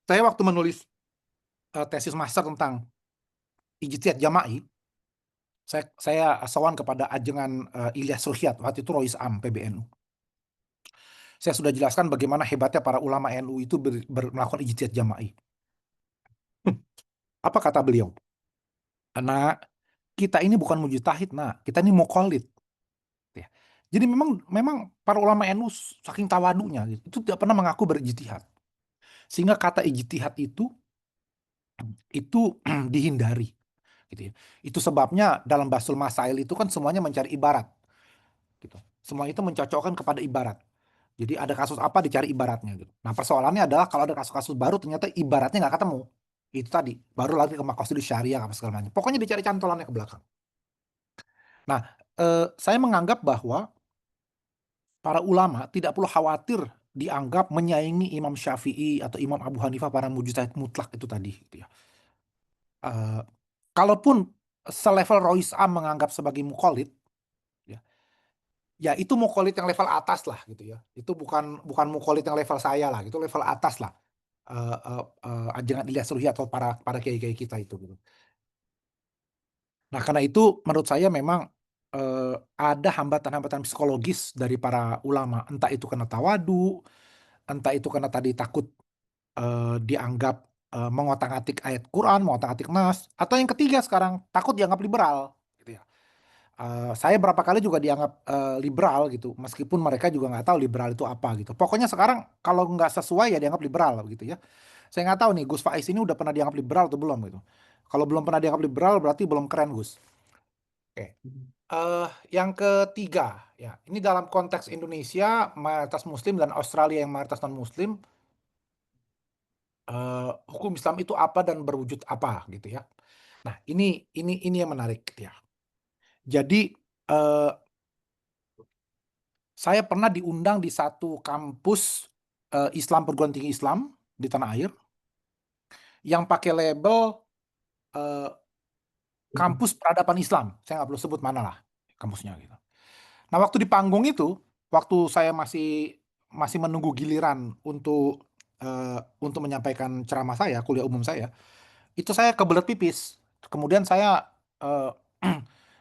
saya waktu menulis tesis master tentang ijtihad jama'i, saya sowan kepada ajengan Ilyas Ruhyat, waktu itu Rois Am PBNU. Saya sudah jelaskan bagaimana hebatnya para ulama NU itu melakukan ijtihad jama'i. Apa kata beliau? Nah, kita ini bukan mujtahid, nah, kita ini muqallid. Ya. Jadi memang para ulama NU saking tawadunya gitu, itu tidak pernah mengaku berijtihad. Sehingga kata ijtihad itu dihindari gitu ya. Itu sebabnya dalam Basul Masail itu kan semuanya mencari ibarat gitu. Semua itu mencocokkan kepada ibarat. Jadi ada kasus apa dicari ibaratnya gitu. Nah, persoalannya adalah kalau ada kasus-kasus baru ternyata ibaratnya nggak ketemu. Itu tadi, baru lagi ke maqasidus syariah apa segala macam. Pokoknya dicari cantolannya ke belakang. Nah, saya menganggap bahwa para ulama tidak perlu khawatir dianggap menyaingi Imam Syafi'i atau Imam Abu Hanifah para mujtahid mutlak itu tadi gitu ya. Kalaupun selevel Rois Am menganggap sebagai muqallid, ya itu muqallid yang level atas lah gitu ya. Itu bukan muqallid yang level saya lah, gitu level atas lah. Ajengan Ilyas Ruhyat atau para kiai-kiai kita itu gitu. Nah, karena itu menurut saya memang ada hambatan-hambatan psikologis dari para ulama, entah itu karena tawadu, entah itu karena tadi takut dianggap mengotak-atik ayat Quran, mengotak-atik nas, atau yang ketiga sekarang takut dianggap liberal gitu ya. Saya berapa kali juga dianggap liberal gitu, meskipun mereka juga nggak tahu liberal itu apa gitu. Pokoknya sekarang kalau nggak sesuai ya dianggap liberal gitu ya. Saya nggak tahu nih Gus Faiz ini udah pernah dianggap liberal atau belum gitu. Kalau belum pernah dianggap liberal berarti belum keren Gus. Oke. Yang ketiga ya, ini dalam konteks Indonesia mayoritas Muslim dan Australia yang mayoritas non Muslim, hukum Islam itu apa dan berwujud apa gitu ya. Nah, ini yang menarik gitu ya. Jadi saya pernah diundang di satu kampus Islam, perguruan tinggi Islam di tanah air yang pakai label kampus peradaban Islam. Saya nggak perlu sebut mana lah kampusnya gitu. Nah, waktu di panggung itu, waktu saya masih menunggu giliran untuk menyampaikan ceramah saya, kuliah umum saya, itu saya kebelet pipis. Kemudian saya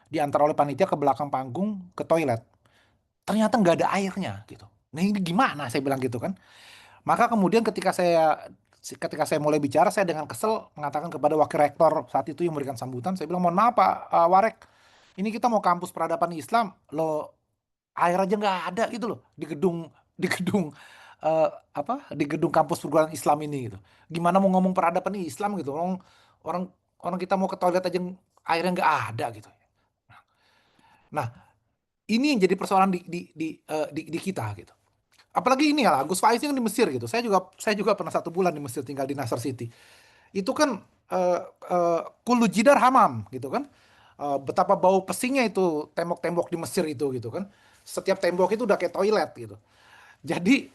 diantar oleh panitia ke belakang panggung ke toilet. Ternyata nggak ada airnya gitu. Nah, ini gimana? Saya bilang gitu kan. Maka kemudian ketika saya mulai bicara, saya dengan kesel mengatakan kepada wakil rektor saat itu yang memberikan sambutan, saya bilang, mohon maaf Pak Warek, ini kita mau kampus peradaban Islam, lo air aja nggak ada gitu loh di gedung di gedung kampus perguruan Islam ini gitu. Gimana mau ngomong peradaban Islam gitu? Orang kita mau ke toilet aja airnya nggak ada gitu. Nah, Ini yang jadi persoalan di kita gitu. Apalagi ini ya, Gus Faiz kan di Mesir gitu. Saya juga pernah 1 bulan di Mesir, tinggal di Nasr City. Itu kan kullu jidar hamam gitu kan. Betapa bau pesingnya itu tembok-tembok di Mesir itu gitu kan. Setiap tembok itu udah kayak toilet gitu. Jadi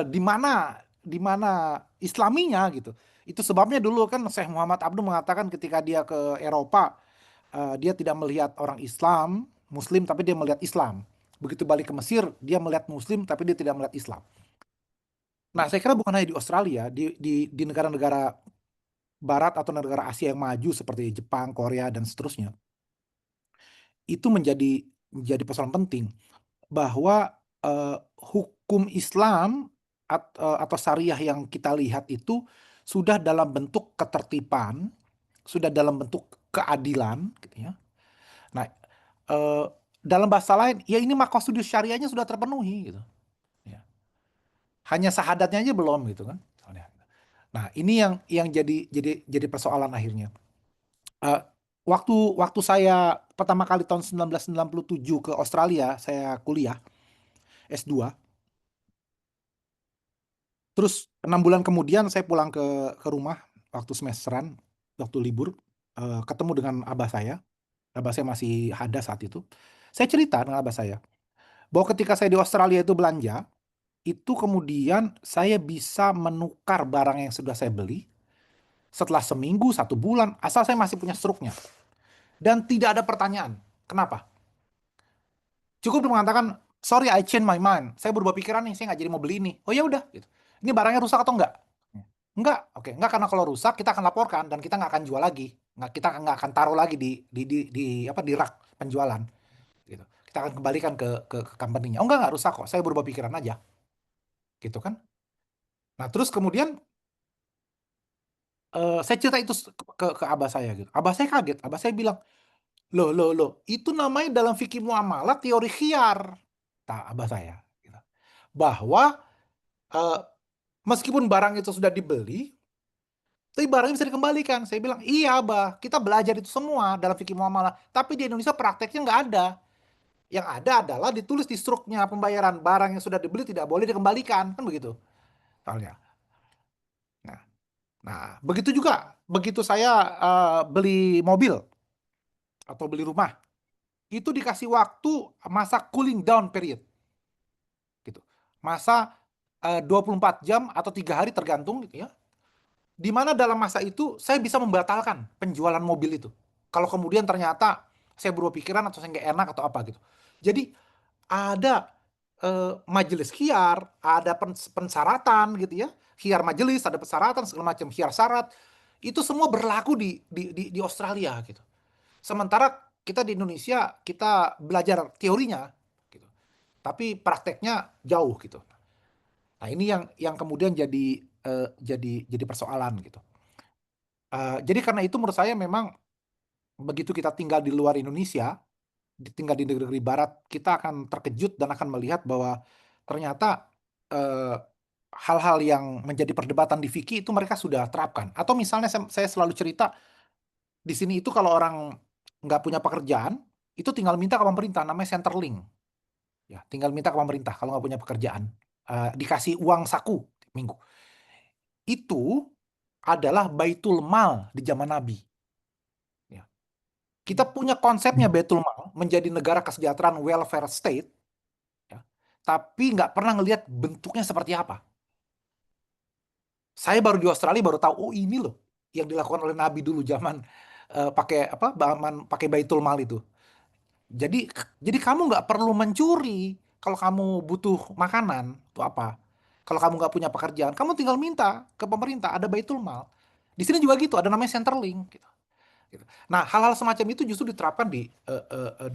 di mana Islaminya gitu. Itu sebabnya dulu kan Syekh Muhammad Abduh mengatakan ketika dia ke Eropa, dia tidak melihat orang Islam, Muslim, tapi dia melihat Islam. Begitu balik ke Mesir, dia melihat Muslim, tapi dia tidak melihat Islam. Nah, saya kira bukan hanya di Australia, di negara-negara Barat atau negara Asia yang maju seperti Jepang, Korea, dan seterusnya, itu menjadi persoalan penting bahwa hukum Islam atau syariah yang kita lihat itu sudah dalam bentuk ketertiban, sudah dalam bentuk keadilan, gitu ya. Nah, dalam bahasa lain, ya ini maqasidus syariahnya sudah terpenuhi, gitu. Ya. Hanya syahadatnya aja belum, gitu kan. Nah, ini yang jadi persoalan akhirnya. Eh, waktu saya pertama kali tahun 1997 ke Australia, saya kuliah S2. Terus 6 bulan kemudian saya pulang ke rumah waktu semesteran, waktu libur, ketemu dengan abah saya. Abah saya masih ada saat itu. Saya cerita dengan abah saya bahwa ketika saya di Australia itu belanja, itu kemudian saya bisa menukar barang yang sudah saya beli setelah seminggu, 1 bulan, asal saya masih punya struknya. Dan tidak ada pertanyaan. Kenapa? Cukup dia mengatakan, sorry I change my mind. Saya berubah pikiran nih, saya nggak jadi mau beli ini. Oh ya udah, gitu. Ini barangnya rusak atau enggak? Enggak, oke, enggak, karena kalau rusak kita akan laporkan dan kita nggak akan jual lagi. Kita nggak akan taruh lagi di rak penjualan. Gitu. Kita akan kembalikan ke company-nya. Oh nggak rusak kok. Saya berubah pikiran aja. Gitu kan? Nah terus kemudian saya cerita itu ke abah saya gitu. Abah saya kaget. Abah saya bilang, loh, itu namanya dalam fikih muamalah teori khiyar. Nah, abah saya. Gitu. Bahwa meskipun barang itu sudah dibeli, tapi barangnya bisa dikembalikan. Saya bilang, iya abah, kita belajar itu semua dalam fikih muamalah. Tapi di Indonesia prakteknya nggak ada. Yang ada adalah ditulis di struknya pembayaran barang yang sudah dibeli tidak boleh dikembalikan. Kan begitu. Soalnya. Nah, begitu juga. Begitu saya beli mobil atau beli rumah, itu dikasih waktu masa cooling down period. Gitu. Masa 24 jam atau 3 hari tergantung gitu ya. Di mana dalam masa itu saya bisa membatalkan penjualan mobil itu. Kalau kemudian ternyata saya berubah pikiran atau saya nggak enak atau apa gitu. Jadi ada majelis khiyar, ada pensyaratan gitu ya. Khiyar majelis, ada persyaratan segala macam, khiyar syarat. Itu semua berlaku di Australia gitu. Sementara kita di Indonesia kita belajar teorinya gitu. Tapi prakteknya jauh gitu. Nah, ini yang kemudian jadi persoalan gitu. Jadi karena itu menurut saya memang begitu kita tinggal di luar Indonesia, tinggal di negeri-negeri barat, kita akan terkejut dan akan melihat bahwa ternyata hal-hal yang menjadi perdebatan di fikih itu mereka sudah terapkan. Atau misalnya saya selalu cerita, di sini itu kalau orang nggak punya pekerjaan, itu tinggal minta ke pemerintah, namanya Centerlink. Ya, tinggal minta ke pemerintah kalau nggak punya pekerjaan. Dikasih uang saku minggu. Itu adalah Baitul Mal di zaman Nabi. Ya. Kita punya konsepnya Baitul Mal menjadi negara kesejahteraan welfare state, ya, tapi nggak pernah ngelihat bentuknya seperti apa. Saya baru di Australia baru tahu, oh ini loh yang dilakukan oleh Nabi dulu zaman pakai Baitul Mal itu. Jadi kamu nggak perlu mencuri kalau kamu butuh makanan atau apa. Kalau kamu nggak punya pekerjaan, kamu tinggal minta ke pemerintah, ada Baitul Mal. Di sini juga gitu, ada namanya Centerlink. Gitu. Nah, hal-hal semacam itu justru diterapkan di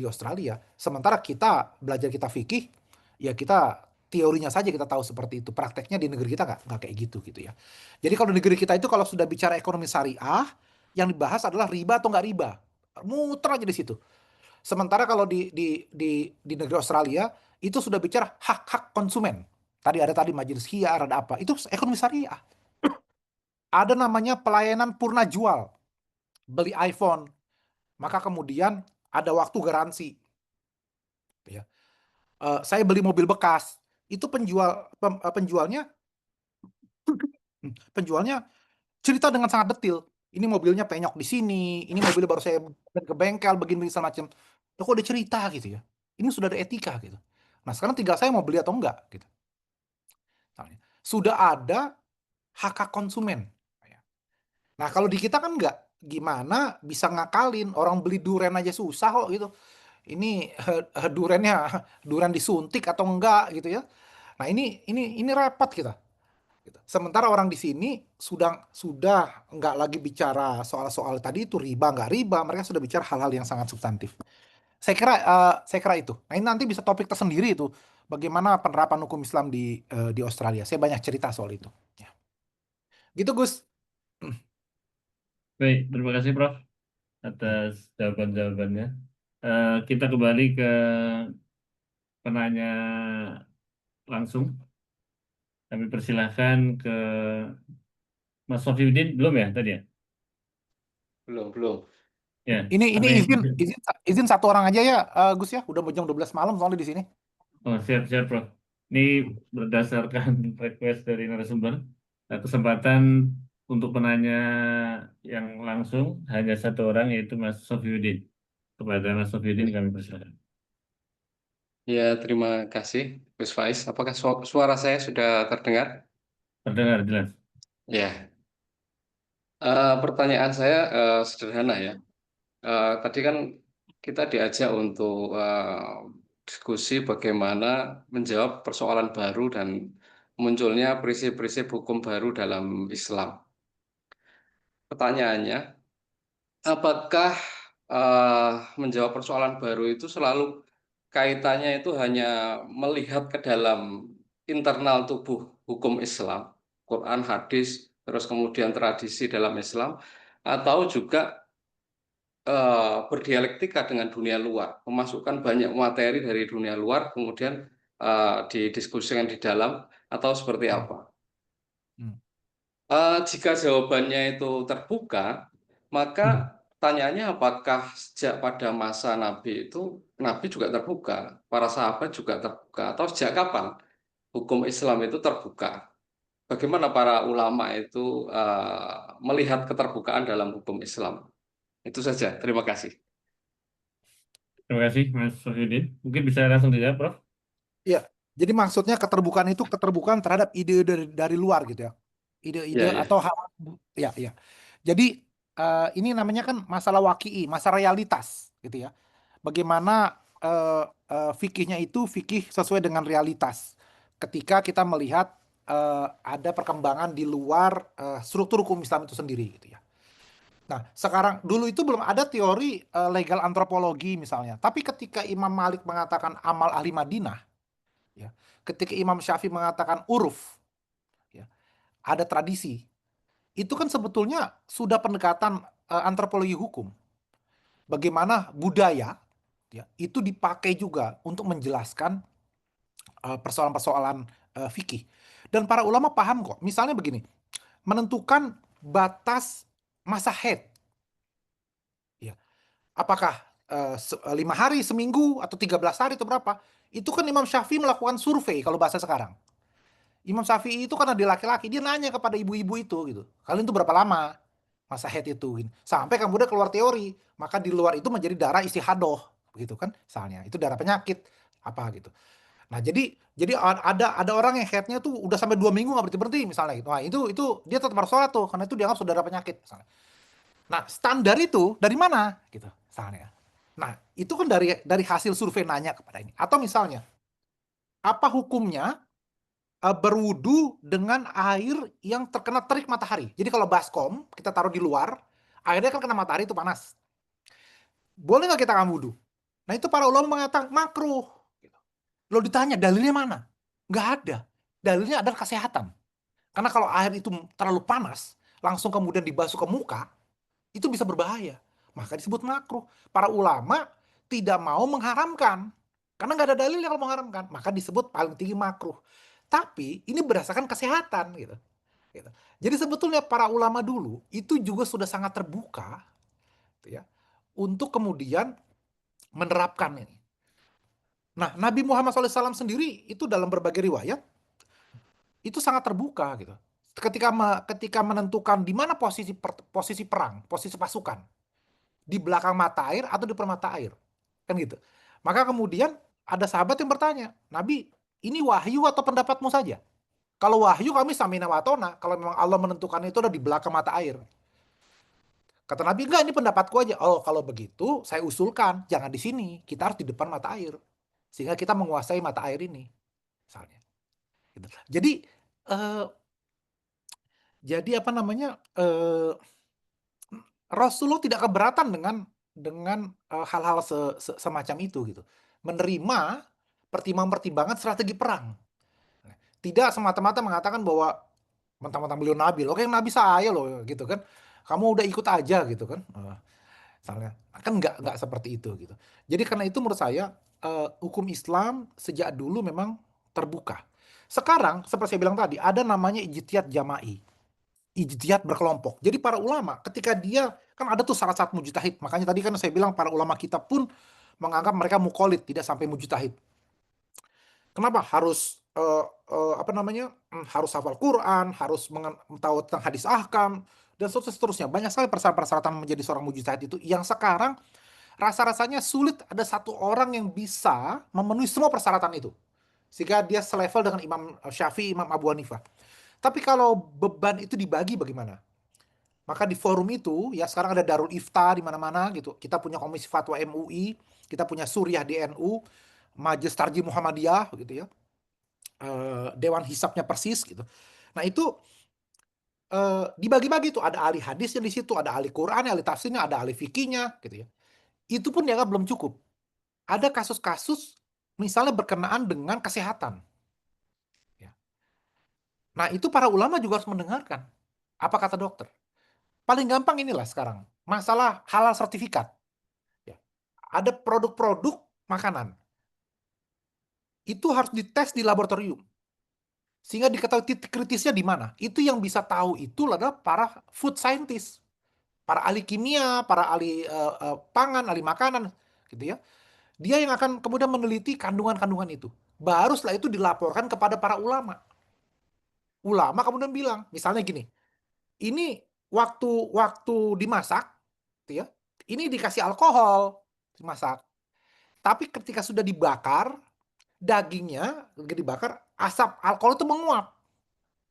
Australia. Sementara kita belajar kita fikih, ya kita teorinya saja kita tahu seperti itu. Prakteknya di negeri kita nggak kayak gitu ya. Jadi kalau di negeri kita itu kalau sudah bicara ekonomi syariah, yang dibahas adalah riba atau nggak riba. Muter aja di situ. Sementara kalau di negeri Australia itu sudah bicara hak-hak konsumen. Tadi majelis khiyar, ada apa? Itu ekonomi syariah. Ada namanya pelayanan purna jual. Beli iPhone, maka kemudian ada waktu garansi. saya beli mobil bekas, itu penjualnya cerita dengan sangat detail. Ini mobilnya penyok di sini, ini mobilnya baru saya ke bengkel, begini segala macam. Kok udah cerita gitu ya. Ini sudah ada etika gitu. Nah sekarang tinggal saya mau beli atau enggak gitu. Sudah ada hak konsumen. Nah kalau di kita kan enggak. Gimana bisa ngakalin, orang beli duren aja susah kok gitu. Ini duren disuntik atau enggak gitu ya. Nah ini repot kita. Gitu. Sementara orang di sini sudah nggak lagi bicara soal-soal tadi itu riba nggak riba, mereka sudah bicara hal-hal yang sangat substantif. Saya kira itu. Nah ini nanti bisa topik tersendiri itu bagaimana penerapan hukum Islam di Australia. Saya banyak cerita soal itu. Ya. Gitu Gus. Baik, terima kasih Prof atas jawaban-jawabannya. Kita kembali ke penanya langsung. Kami persilahkan ke Mas Sofiuddin, belum ya tadi ya? Belum. Ya, Ini kami- izin satu orang aja ya Gus ya. Udah mau jam 12 malam soalnya di sini. Oh, siap, Prof. Ini berdasarkan request dari narasumber. Kesempatan untuk penanya yang langsung hanya satu orang, yaitu Mas Sofiuddin. Kepada Mas Sofiuddin kami persilakan. Ya, terima kasih, Gus Faiz. Apakah suara saya sudah terdengar? Terdengar jelas. Ya. Pertanyaan saya sederhana ya. Tadi kan kita diajak untuk diskusi bagaimana menjawab persoalan baru dan munculnya prinsip-prinsip hukum baru dalam Islam. Pertanyaannya, apakah menjawab persoalan baru itu selalu kaitannya itu hanya melihat ke dalam internal tubuh hukum Islam, Quran, hadis, terus kemudian tradisi dalam Islam, atau juga berdialektika dengan dunia luar, memasukkan banyak materi dari dunia luar, kemudian didiskusikan di dalam, atau seperti apa? Jika jawabannya itu terbuka, maka pertanyaannya apakah sejak pada masa Nabi itu, Nabi juga terbuka, para sahabat juga terbuka, atau sejak kapan hukum Islam itu terbuka? Bagaimana para ulama itu melihat keterbukaan dalam hukum Islam? Itu saja, terima kasih. Terima kasih Mas Sofiuddin. Mungkin bisa langsung dijawab, Prof. Iya. Jadi maksudnya keterbukaan itu keterbukaan terhadap ide dari luar gitu ya. Ide-ide Ya. atau hal ya. Jadi ini namanya kan masalah waki'i, masalah realitas gitu ya. Bagaimana fikihnya itu fikih sesuai dengan realitas. Ketika kita melihat ada perkembangan di luar struktur hukum Islam itu sendiri gitu ya. Nah, sekarang dulu itu belum ada teori legal antropologi misalnya. Tapi ketika Imam Malik mengatakan amal ahli Madinah, ya, ketika Imam Syafi'i mengatakan uruf, ya, ada tradisi. Itu kan sebetulnya sudah pendekatan antropologi hukum. Bagaimana budaya ya, itu dipakai juga untuk menjelaskan persoalan-persoalan fikih. Dan para ulama paham kok. Misalnya begini, menentukan batas masa haid. Ya. Apakah 5 hari, seminggu, atau 13 hari atau berapa? Itu kan Imam Syafi'i melakukan survei kalau bahasa sekarang. Imam Syafi'i itu karena dia laki-laki, dia nanya kepada ibu-ibu itu gitu. Kalian itu berapa lama masa haid itu? Gitu. Sampai kemudian keluar teori, maka di luar itu menjadi darah istihadoh, begitu kan? Misalnya, itu darah penyakit apa gitu. Nah, jadi ada orang yang haidnya tuh udah sampai 2 minggu nggak berhenti misalnya gitu. Nah, itu dia tetap harus sholat tuh karena itu dianggap saudara penyakit misalnya. Nah, standar itu dari mana gitu misalnya. Nah, itu kan dari hasil survei nanya kepada ini. Atau misalnya, apa hukumnya berwudu dengan air yang terkena terik matahari. Jadi kalau baskom kita taruh di luar, airnya kan kena matahari itu panas. Boleh nggak kita wudu? Nah itu para ulama mengatakan makruh. Lo ditanya dalilnya mana? Nggak ada. Dalilnya adalah kesehatan. Karena kalau air itu terlalu panas, langsung kemudian dibasuh ke muka, itu bisa berbahaya. Maka disebut makruh. Para ulama tidak mau mengharamkan. Karena nggak ada dalil yang kalau mengharamkan. Maka disebut paling tinggi makruh. Tapi ini berdasarkan kesehatan gitu. Jadi sebetulnya para ulama dulu itu juga sudah sangat terbuka gitu ya, untuk kemudian menerapkan ini. Nah, Nabi Muhammad SAW sendiri itu dalam berbagai riwayat itu sangat terbuka gitu. Ketika menentukan di mana posisi perang, posisi pasukan, di belakang mata air atau di permata air, kan gitu. Maka kemudian ada sahabat yang bertanya, Nabi, ini wahyu atau pendapatmu saja? Kalau wahyu kami samina wa atona, kalau memang Allah menentukan itu ada di belakang mata air. Kata Nabi, enggak, ini pendapatku aja. Oh, kalau begitu saya usulkan, jangan di sini, kita harus di depan mata air. Sehingga kita menguasai mata air ini, misalnya. Gitu. Jadi apa namanya? Rasulullah tidak keberatan dengan hal-hal semacam itu gitu. Menerima pertimbangan-pertimbangan strategi perang. Tidak semata-mata mengatakan bahwa mentang-mentang beliau nabi, oke nabi saya loh gitu kan. Kamu udah ikut aja gitu kan. Misalnya kan nggak seperti itu gitu. Jadi karena itu menurut saya hukum Islam sejak dulu memang terbuka. Sekarang seperti saya bilang tadi ada namanya ijtihad jama'i, ijtihad berkelompok. Jadi para ulama ketika dia kan ada tuh syarat-syarat mujtahid. Makanya tadi kan saya bilang para ulama kita pun menganggap mereka muqallid, tidak sampai mujtahid. Kenapa harus harus hafal Quran, harus tahu tentang hadis ahkam dan seterusnya. Banyak sekali persyaratan menjadi seorang mujtahid itu yang sekarang rasa-rasanya sulit ada satu orang yang bisa memenuhi semua persyaratan itu. Sehingga dia selevel dengan Imam Syafi'i, Imam Abu Hanifah. Tapi kalau beban itu dibagi bagaimana? Maka di forum itu, ya sekarang ada Darul Ifta di mana-mana gitu. Kita punya Komisi Fatwa MUI, kita punya Suriah di NU, Majelis Tarjih Muhammadiyah gitu ya. Dewan Hisabnya Persis gitu. Nah itu dibagi-bagi tuh, ada ahli hadisnya di situ, ada ahli Quran, ahli tafsirnya, ada ahli fikihnya gitu ya. Itu pun dianggap belum cukup. Ada kasus-kasus misalnya berkenaan dengan kesehatan. Ya. Nah itu para ulama juga harus mendengarkan. Apa kata dokter? Paling gampang inilah sekarang. Masalah halal sertifikat. Ya. Ada produk-produk makanan. Itu harus dites di laboratorium. Sehingga diketahui titik kritisnya di mana. Itu yang bisa tahu itu adalah para food scientist. Para ahli kimia, para ahli pangan, ahli makanan. Gitu ya. Dia yang akan kemudian meneliti kandungan-kandungan itu. Baru setelah itu dilaporkan kepada para ulama. Ulama kemudian bilang, misalnya gini, ini waktu dimasak, gitu ya, ini dikasih alkohol dimasak. Tapi ketika sudah dibakar, dagingnya dibakar, asap alkohol itu menguap.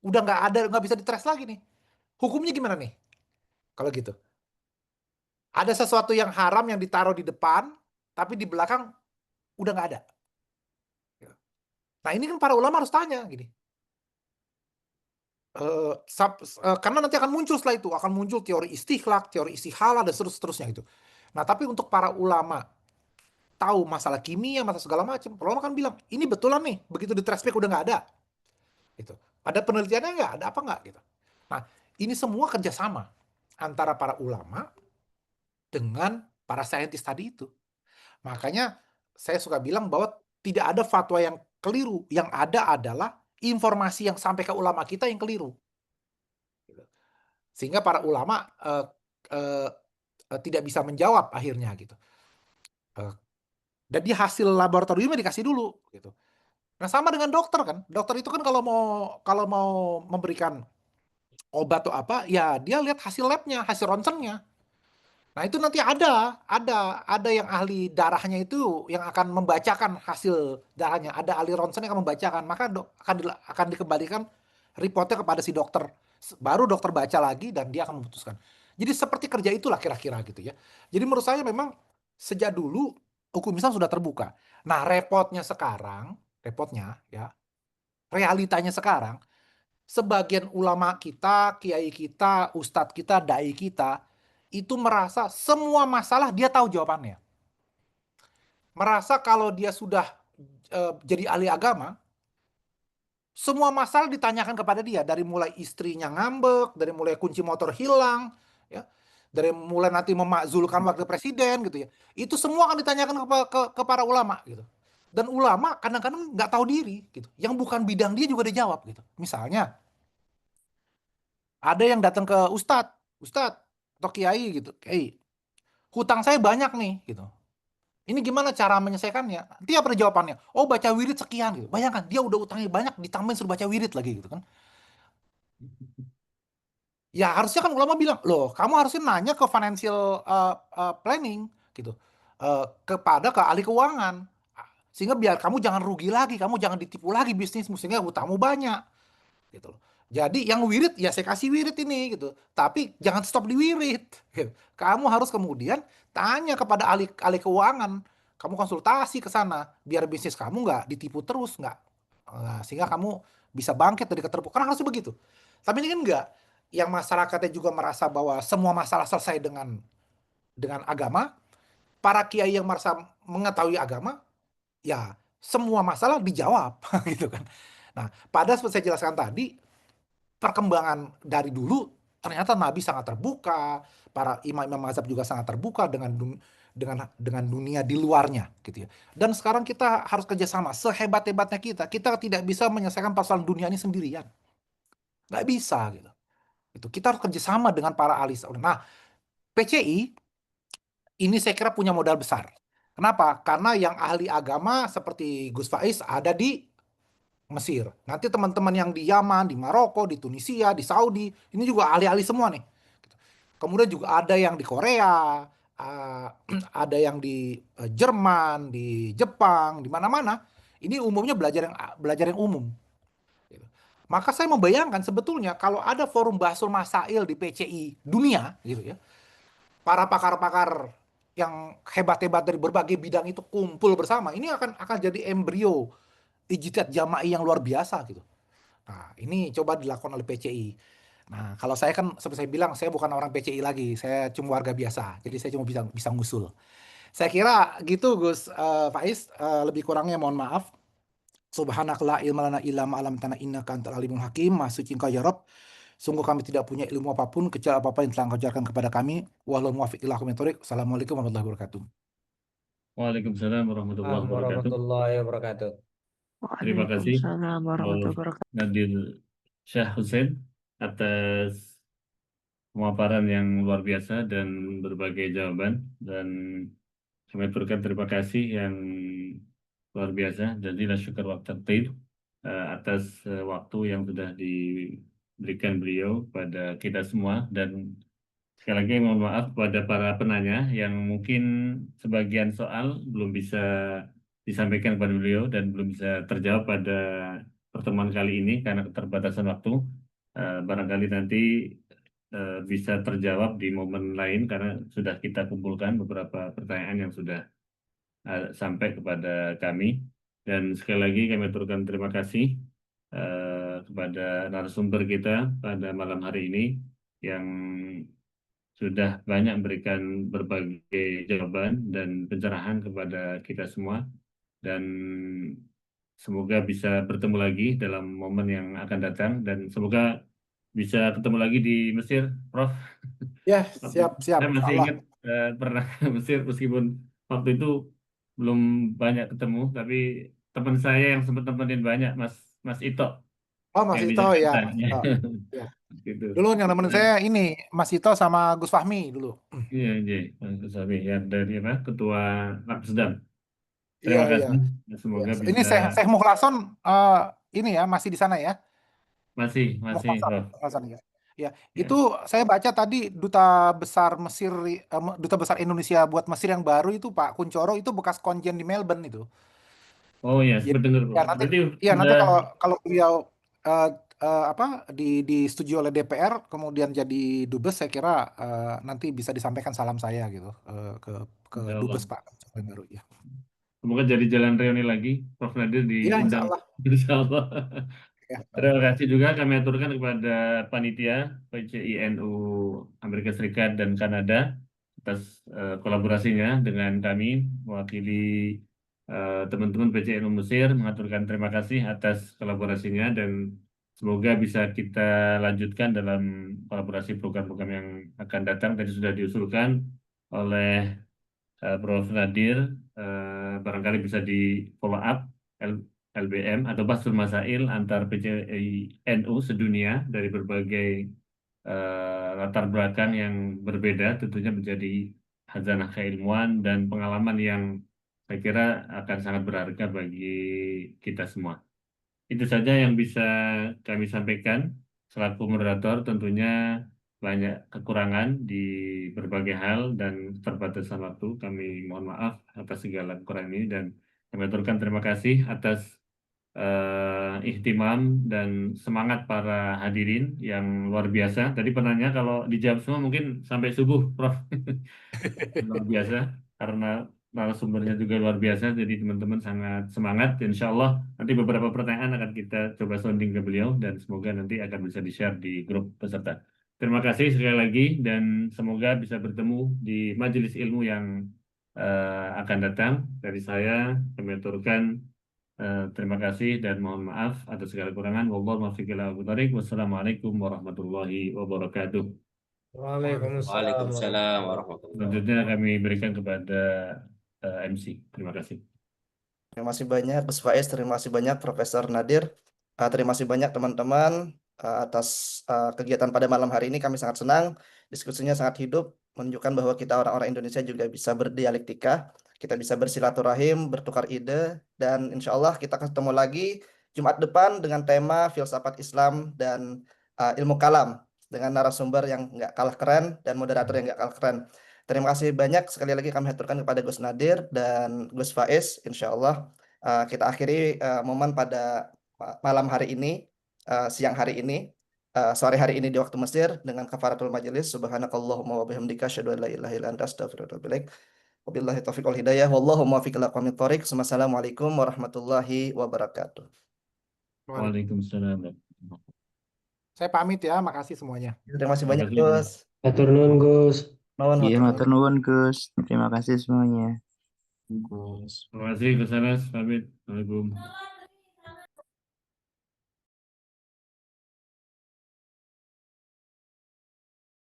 Udah nggak bisa ditres lagi nih. Hukumnya gimana nih? Kalau gitu. Ada sesuatu yang haram yang ditaruh di depan, tapi di belakang udah nggak ada. Nah ini kan para ulama harus tanya gini. Karena nanti akan muncul setelah itu, akan muncul teori istikhlak, teori istihala, dan seterusnya gitu. Nah tapi untuk para ulama tahu masalah kimia, masalah segala macam, ulama kan bilang, ini betulan nih, begitu di traceback udah nggak ada. Gitu. Ada penelitiannya nggak? Ada apa nggak? Gitu. Nah ini semua kerjasama antara para ulama dengan para saintis tadi itu. Makanya saya suka bilang bahwa tidak ada fatwa yang keliru, yang ada adalah informasi yang sampai ke ulama kita yang keliru. Sehingga para ulama tidak bisa menjawab akhirnya gitu. Dan di hasil laboratoriumnya dikasih dulu gitu. Nah sama dengan dokter kan, dokter itu kan kalau mau memberikan obat atau apa, ya dia lihat hasil labnya, hasil ronsennya. Nah itu nanti ada yang ahli darahnya itu yang akan membacakan hasil darahnya, ada ahli ronsen yang akan membacakan, maka akan dikembalikan reportnya kepada si dokter, baru dokter baca lagi dan dia akan memutuskan. Jadi seperti kerja itulah kira-kira gitu ya. Jadi menurut saya memang sejak dulu hukum Islam sudah terbuka. Nah repotnya ya, realitanya sekarang, sebagian ulama kita, kiai kita, ustadz kita, dai kita, itu merasa semua masalah dia tahu jawabannya. Merasa kalau dia sudah jadi ahli agama, semua masalah ditanyakan kepada dia. Dari mulai istrinya ngambek, dari mulai kunci motor hilang, ya, dari mulai nanti memakzulkan wakil presiden gitu ya. Itu semua akan ditanyakan ke para ulama gitu. Dan ulama kadang-kadang nggak tahu diri gitu. Yang bukan bidang dia juga dijawab gitu. Misalnya ada yang datang ke ustadz atau kiai gitu, hutang saya banyak nih gitu. Ini gimana cara menyelesaikannya? Nanti apa jawabannya? Oh, baca wirid sekian gitu. Bayangkan dia udah utangnya banyak ditambahin suruh baca wirid lagi gitu kan. Ya harusnya kan ulama bilang, loh kamu harusnya nanya ke financial planning gitu. Ke ahli keuangan. Sehingga biar kamu jangan rugi lagi, kamu jangan ditipu lagi bisnismu sehingga utangmu banyak gitu loh. Jadi yang wirid ya saya kasih wirid ini gitu. Tapi jangan stop di wirid. Gitu. Kamu harus kemudian tanya kepada ahli ahli keuangan. Kamu konsultasi ke sana biar bisnis kamu nggak ditipu terus, nggak sehingga kamu bisa bangkit dari keterpurukan. Karena harusnya begitu. Tapi ini kan enggak. Yang masyarakatnya juga merasa bahwa semua masalah selesai dengan agama. Para kiai yang merasa mengetahui agama, ya semua masalah dijawab gitu kan. Nah, pada seperti saya jelaskan tadi, perkembangan dari dulu ternyata Nabi sangat terbuka, para imam-imam mazhab juga sangat terbuka dengan dunia di luarnya gitu ya. Dan sekarang kita harus kerjasama sehebat-hebatnya kita tidak bisa menyelesaikan persoalan dunia ini sendirian, nggak bisa gitu. Itu kita harus kerjasama dengan para ahli. Nah, PCI ini saya kira punya modal besar. Kenapa? Karena yang ahli agama seperti Gus Faiz ada di Mesir. Nanti teman-teman yang di Yaman, di Maroko, di Tunisia, di Saudi, ini juga ahli-ahli semua nih. Kemudian juga ada yang di Korea, ada yang di Jerman, di Jepang, di mana-mana. Ini umumnya belajar yang umum. Gitu. Maka saya membayangkan sebetulnya kalau ada forum Bahasul Masail di PCI dunia, gitu ya, para pakar-pakar yang hebat-hebat dari berbagai bidang itu kumpul bersama, ini akan jadi embrio ijtihad jama'i yang luar biasa gitu. Nah, ini coba dilakukan oleh PCI. Nah, kalau saya kan seperti saya bilang, saya bukan orang PCI lagi, saya cuma warga biasa. Jadi saya cuma bisa ngusul. Saya kira gitu Gus Faiz, lebih kurangnya mohon maaf. Subhanakala ilma lana illa ma 'allamtana innaka antal alimul hakim. Maha suci Engkau ya Rabb. Sungguh kami tidak punya ilmu apapun kecuali apa yang telah Engkau ajarkan kepada kami. Wallahu muwaffiq ila aqwamit thoriq. Assalamualaikum warahmatullahi wabarakatuh. Waalaikumsalam warahmatullahi Assalamualaikum wabarakatuh. warahmatullahi wabarakatuh. Terima kasih Waalaikumsalam warahmatullahi Prof. wabarakatuh. Nadir Syah Hussein atas pemaparan yang luar biasa dan berbagai jawaban, dan kami berikan terima kasih yang luar biasa. Jadi syukur waktu atas waktu yang sudah diberikan beliau pada kita semua, dan sekali lagi mohon maaf kepada para penanya yang mungkin sebagian soal belum bisa disampaikan kepada beliau dan belum bisa terjawab pada pertemuan kali ini karena keterbatasan waktu. Barangkali nanti bisa terjawab di momen lain karena sudah kita kumpulkan beberapa pertanyaan yang sudah sampai kepada kami. Dan sekali lagi kami aturkan terima kasih kepada narasumber kita pada malam hari ini yang sudah banyak memberikan berbagai jawaban dan pencerahan kepada kita semua, dan semoga bisa bertemu lagi dalam momen yang akan datang, dan semoga bisa ketemu lagi di Mesir, Prof. Ya, siap. Saya masih Allah. ingat pernah ke Mesir meskipun waktu itu belum banyak ketemu, tapi teman saya yang sempat nemenin banyak, Mas Ito, Oh, Mas yang di Ito ya, Jakarta. Mas Ito. Ya. Gitu. Dulu yang nemenin saya ini Mas Ito sama Gus Fahmi dulu. Iya, iya, Mas Sabi, yang dari apa? Ketua Lapsdam. Iya, Terima iya. kasih. Ya. Semoga Ini bisa Syekh Mukhlason ini ya masih di sana ya. masih Mukhlason, Prof. Mukhlason ya. Ya, Ya. itu saya baca tadi Duta Besar Mesir, Duta Besar Indonesia buat Mesir yang baru itu Pak Kuncoro itu bekas konjen di Melbourne itu. Oh ya, Jadi sempat dengar, ya Prof. nanti Berarti ya nanti sudah, kalau beliau eh, apa disetujui oleh DPR kemudian jadi dubes, saya kira nanti bisa disampaikan salam saya gitu ke insya Allah. dubes Pak Kuncoro yang baru ya. Semoga jadi jalan reuni lagi. Prof. Nadir Iya, insya diundang. Allah. Insya Allah. Ya. Terima kasih juga kami aturkan kepada panitia PCINU Amerika Serikat dan Kanada atas kolaborasinya dengan kami, mewakili teman-teman PCINU Mesir, mengaturkan terima kasih atas kolaborasinya, dan semoga bisa kita lanjutkan dalam kolaborasi program-program yang akan datang. Tadi sudah diusulkan oleh Prof. Nadir, barangkali bisa di follow up LBM atau Bahasul Masail antar PCINU sedunia dari berbagai latar belakang yang berbeda, tentunya menjadi khazanah keilmuan dan pengalaman yang saya kira akan sangat berharga bagi kita semua. Itu saja yang bisa kami sampaikan. Selaku moderator tentunya banyak kekurangan di berbagai hal dan keterbatasan waktu. Kami mohon maaf atas segala kekurangan ini dan kami aturkan terima kasih atas ihtimam dan semangat para hadirin yang luar biasa. Tadi penanya kalau dijawab semua mungkin sampai subuh, Prof. Luar biasa karena narasumbernya juga luar biasa. Jadi teman-teman sangat semangat. Insya Allah nanti beberapa pertanyaan akan kita coba sounding ke beliau dan semoga nanti akan bisa di-share di grup peserta. Terima kasih sekali lagi dan semoga bisa bertemu di majelis ilmu yang akan datang. Dari saya kami aturkan terima kasih dan mohon maaf atas segala kekurangan. Wassalamualaikum warahmatullahi wabarakatuh. Waalaikumsalam warahmatullahi Selanjutnya kami berikan kepada MC. Terima kasih. Terima kasih banyak Gus Faiz, terima kasih banyak Profesor Nadir. Terima kasih banyak teman-teman atas kegiatan pada malam hari ini. Kami sangat senang, diskusinya sangat hidup, menunjukkan bahwa kita orang-orang Indonesia juga bisa berdialektika, kita bisa bersilaturahim, bertukar ide, dan insya Allah kita ketemu lagi Jumat depan dengan tema filsafat Islam dan ilmu kalam dengan narasumber yang nggak kalah keren dan moderator yang nggak kalah keren. Terima kasih banyak sekali lagi kami haturkan kepada Gus Nadir dan Gus Faiz. Insya Allah kita akhiri momen pada malam hari ini, siang hari ini, sore hari ini di waktu Mesir dengan kafaratul majelis. Subhanakallahumma wa bihamdika asyhadu an la ilaha illa anta astaghfiruka wa atubu ilaik. Wabillahi taufiq wal hidayah. Wallahu muwaffiq ila aqwamit thoriq. Wassalamualaikum warahmatullahi wabarakatuh. Waalaikumsalam. Saya pamit ya, makasih semuanya. Terima kasih banyak Terima kasih. Gus. Matur nuwun, Gus. Nuwun, Iya, matur matur nuwun Gus. Terima kasih semuanya. Gus. Terima kasih Gus Anas. Pamit. Assalamualaikum.